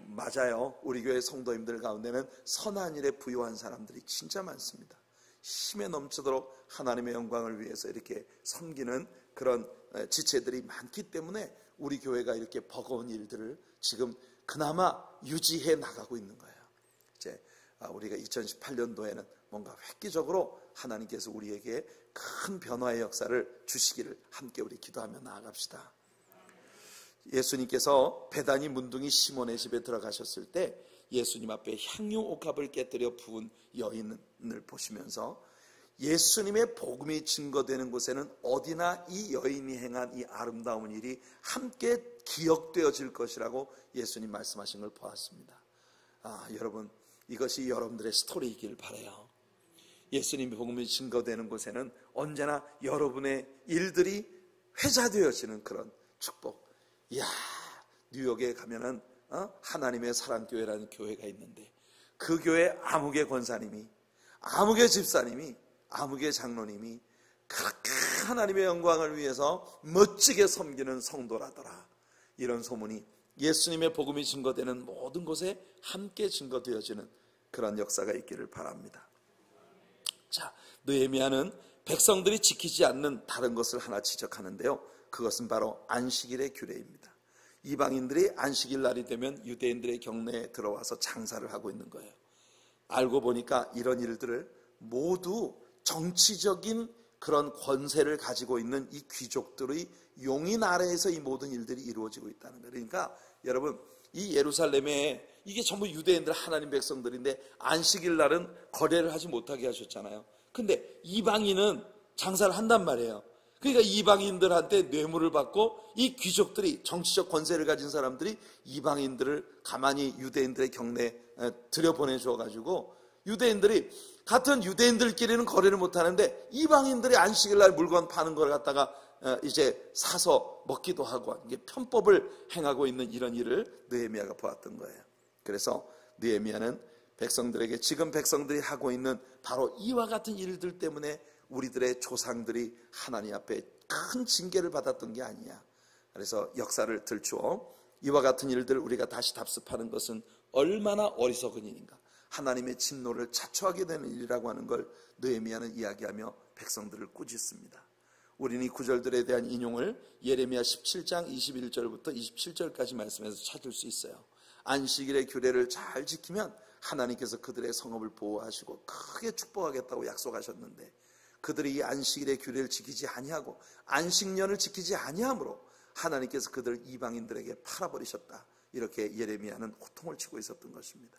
맞아요. 우리 교회 성도님들 가운데는 선한 일에 부요한 사람들이 진짜 많습니다. 힘에 넘치도록 하나님의 영광을 위해서 이렇게 섬기는 그런 지체들이 많기 때문에 우리 교회가 이렇게 버거운 일들을 지금 그나마 유지해 나가고 있는 거예요. 이제 우리가 2018년도에는 뭔가 획기적으로 하나님께서 우리에게 큰 변화의 역사를 주시기를 함께 우리 기도하며 나아갑시다. 예수님께서 베다니 문둥이 시몬의 집에 들어가셨을 때 예수님 앞에 향유 옥합을 깨뜨려 부은 여인을 보시면서 예수님의 복음이 증거되는 곳에는 어디나 이 여인이 행한 이 아름다운 일이 함께 기억되어질 것이라고 예수님 말씀하신 걸 보았습니다. 여러분, 이것이 여러분들의 스토리이길 바라요. 예수님의 복음이 증거되는 곳에는 언제나 여러분의 일들이 회자되어지는 그런 축복. 이야, 뉴욕에 가면은 하나님의 사랑교회라는 교회가 있는데 그 교회 아무개 권사님이, 아무개 집사님이, 아무개 장로님이 그렇게 하나님의 영광을 위해서 멋지게 섬기는 성도라더라. 이런 소문이 예수님의 복음이 증거되는 모든 곳에 함께 증거되어지는 그런 역사가 있기를 바랍니다. 자, 느헤미야는 백성들이 지키지 않는 다른 것을 하나 지적하는데요. 그것은 바로 안식일의 규례입니다. 이방인들이 안식일 날이 되면 유대인들의 경내에 들어와서 장사를 하고 있는 거예요. 알고 보니까 이런 일들을 모두 정치적인 그런 권세를 가지고 있는 이 귀족들의 용인 아래에서 이 모든 일들이 이루어지고 있다는 거예요. 그러니까 여러분, 이 예루살렘에 이게 전부 유대인들 하나님 백성들인데 안식일 날은 거래를 하지 못하게 하셨잖아요. 근데 이방인은 장사를 한단 말이에요. 그러니까 이방인들한테 뇌물을 받고 이 귀족들이, 정치적 권세를 가진 사람들이 이방인들을 가만히 유대인들의 경내에 들여보내줘 가지고 유대인들이, 같은 유대인들끼리는 거래를 못하는데 이방인들이 안식일 날 물건 파는 걸 갖다가 이제 사서 먹기도 하고, 이게 편법을 행하고 있는 이런 일을 느헤미야가 보았던 거예요. 그래서 느헤미야는 백성들에게, 지금 백성들이 하고 있는 바로 이와 같은 일들 때문에 우리들의 조상들이 하나님 앞에 큰 징계를 받았던 게 아니냐. 그래서 역사를 들추어 이와 같은 일들을 우리가 다시 답습하는 것은 얼마나 어리석은 일인가, 하나님의 진노를 자초하게 되는 일이라고 하는 걸 느헤미야는 이야기하며 백성들을 꾸짖습니다. 우리는 이 구절들에 대한 인용을 예레미야 17장 21절부터 27절까지 말씀에서 찾을 수 있어요. 안식일의 규례를 잘 지키면 하나님께서 그들의 성읍을 보호하시고 크게 축복하겠다고 약속하셨는데, 그들이 이 안식일의 규례를 지키지 아니하고 안식년을 지키지 아니함으로 하나님께서 그들을 이방인들에게 팔아버리셨다. 이렇게 예레미야는 호통을 치고 있었던 것입니다.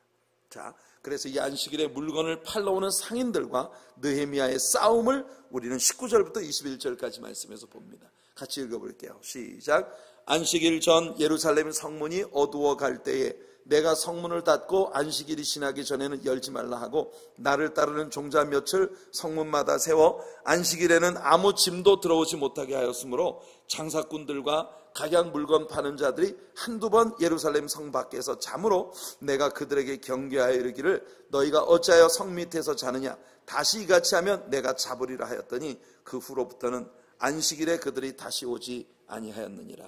자, 그래서 이 안식일에 물건을 팔러 오는 상인들과 느헤미야의 싸움을 우리는 19절부터 21절까지 말씀에서 봅니다. 같이 읽어볼게요. 시작. 안식일 전 예루살렘 성문이 어두워 갈 때에 내가 성문을 닫고 안식일이 지나기 전에는 열지 말라 하고, 나를 따르는 종자 몇을 성문마다 세워 안식일에는 아무 짐도 들어오지 못하게 하였으므로 장사꾼들과 각양 물건 파는 자들이 한두 번 예루살렘 성 밖에서 잠으로 내가 그들에게 경계하여 이르기를 너희가 어찌하여 성 밑에서 자느냐, 다시 이같이 하면 내가 잡으리라 하였더니 그 후로부터는 안식일에 그들이 다시 오지 아니하였느니라.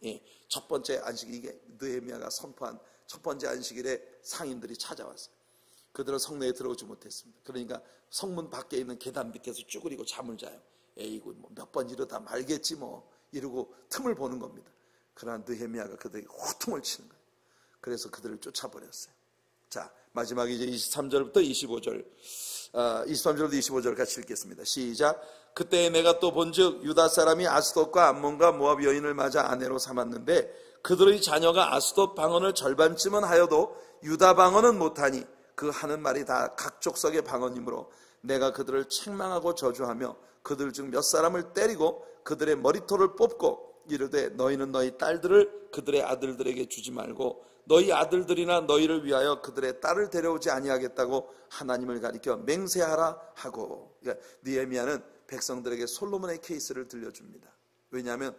예, 첫 번째 안식, 이게 느헤미야가 선포한 첫 번째 안식일에 상인들이 찾아왔어요. 그들은 성내에 들어오지 못했습니다. 그러니까 성문 밖에 있는 계단 밑에서 쭈그리고 잠을 자요. 에이구, 뭐 몇 번 이러다 말겠지 뭐, 이러고 틈을 보는 겁니다. 그러나 느헤미야가 그들에게 호통을 치는 거예요. 그래서 그들을 쫓아버렸어요. 자, 마지막에 이제 23절부터 25절, 23절부터 25절 같이 읽겠습니다. 시작. 그때 내가 또 본즉 유다 사람이 아스돗과 암몬과 모압 여인을 맞아 아내로 삼았는데 그들의 자녀가 아스돗 방언을 절반쯤은 하여도 유다 방언은 못하니 그 하는 말이 다 각 족속의 방언이므로 내가 그들을 책망하고 저주하며 그들 중 몇 사람을 때리고 그들의 머리털을 뽑고 이르되 너희는 너희 딸들을 그들의 아들들에게 주지 말고 너희 아들들이나 너희를 위하여 그들의 딸을 데려오지 아니하겠다고 하나님을 가리켜 맹세하라 하고. 그러니까 느헤미야는 백성들에게 솔로몬의 케이스를 들려줍니다. 왜냐하면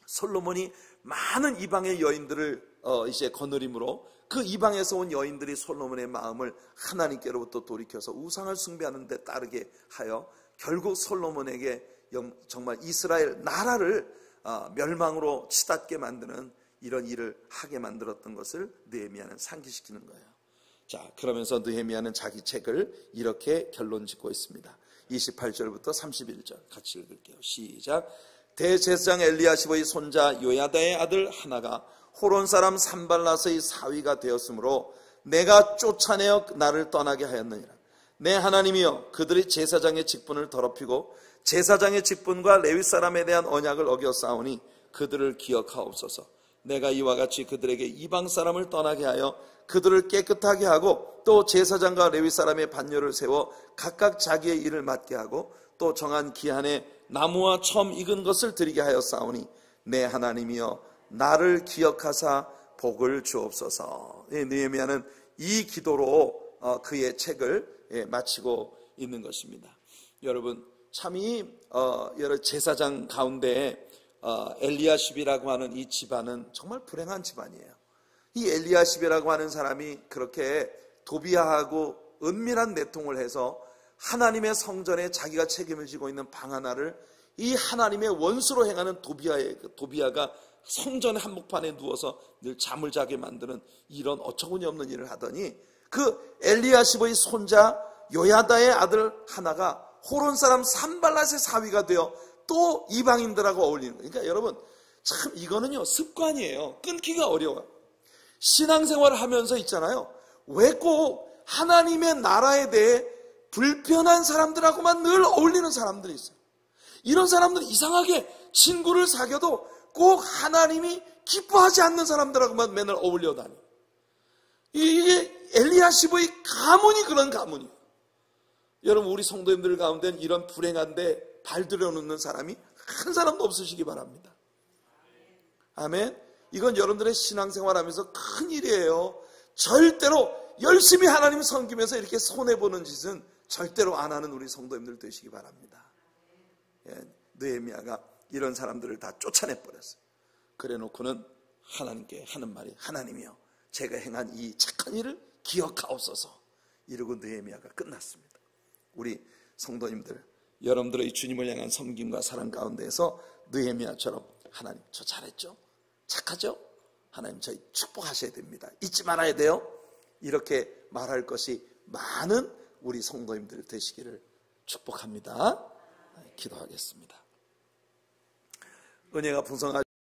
솔로몬이 많은 이방의 여인들을 이제 거느림으로 그 이방에서 온 여인들이 솔로몬의 마음을 하나님께로부터 돌이켜서 우상을 숭배하는 데 따르게 하여 결국 솔로몬에게 정말 이스라엘 나라를 멸망으로 치닫게 만드는 이런 일을 하게 만들었던 것을 느헤미야는 상기시키는 거예요. 자, 그러면서 느헤미야는 자기 책을 이렇게 결론 짓고 있습니다. 28절부터 31절 같이 읽을게요. 시작. 대제사장 엘리야십의 손자 요야다의 아들 하나가 호론 사람 산발랏의 사위가 되었으므로 내가 쫓아내어 나를 떠나게 하였느니라. 내 하나님이여, 그들이 제사장의 직분을 더럽히고 제사장의 직분과 레위 사람에 대한 언약을 어겼사오니 그들을 기억하옵소서. 내가 이와 같이 그들에게 이방 사람을 떠나게 하여 그들을 깨끗하게 하고 또 제사장과 레위 사람의 반열을 세워 각각 자기의 일을 맡게 하고 또 정한 기한에 나무와 처음 익은 것을 드리게 하였사오니 내 하나님이여, 나를 기억하사 복을 주옵소서. 느헤미야는 이 기도로 그의 책을 마치고 있는 것입니다. 여러분, 참이 여러 제사장 가운데 엘리야십이라고 하는 이 집안은 정말 불행한 집안이에요. 이 엘리야십이라고 하는 사람이 그렇게 도비야하고 은밀한 내통을 해서 하나님의 성전에 자기가 책임을 지고 있는 방 하나를 이 하나님의 원수로 행하는 도비야가 성전 한복판에 누워서 늘 잠을 자게 만드는 이런 어처구니 없는 일을 하더니 그 엘리야십의 손자 요야다의 아들 하나가 호론 사람 산발랏의 사위가 되어 또 이방인들하고 어울리는 거예요. 그러니까 여러분, 참 이거는요 습관이에요. 끊기가 어려워요. 신앙생활을 하면서 있잖아요, 왜 꼭 하나님의 나라에 대해 불편한 사람들하고만 늘 어울리는 사람들이 있어요. 이런 사람들은 이상하게 친구를 사귀어도 꼭 하나님이 기뻐하지 않는 사람들하고만 맨날 어울려 다녀요. 이게 엘리야십의 가문이 그런 가문이에요. 여러분, 우리 성도님들 가운데는 이런 불행한데 발들여 놓는 사람이 한 사람도 없으시기 바랍니다. 아멘. 이건 여러분들의 신앙생활하면서 큰 일이에요. 절대로 열심히 하나님 섬기면서 이렇게 손해보는 짓은 절대로 안 하는 우리 성도님들 되시기 바랍니다. 느헤미야가 이런 사람들을 다 쫓아내버렸어요. 그래놓고는 하나님께 하는 말이, 하나님이여 제가 행한 이 착한 일을 기억하옵소서, 이러고 느헤미야가 끝났습니다. 우리 성도님들, 여러분들의 주님을 향한 섬김과 사랑 가운데에서 느헤미야처럼 하나님 저 잘했죠? 착하죠? 하나님 저희 축복하셔야 됩니다. 잊지 말아야 돼요. 이렇게 말할 것이 많은 우리 성도님들 되시기를 축복합니다. 기도하겠습니다. 은혜가 풍성하신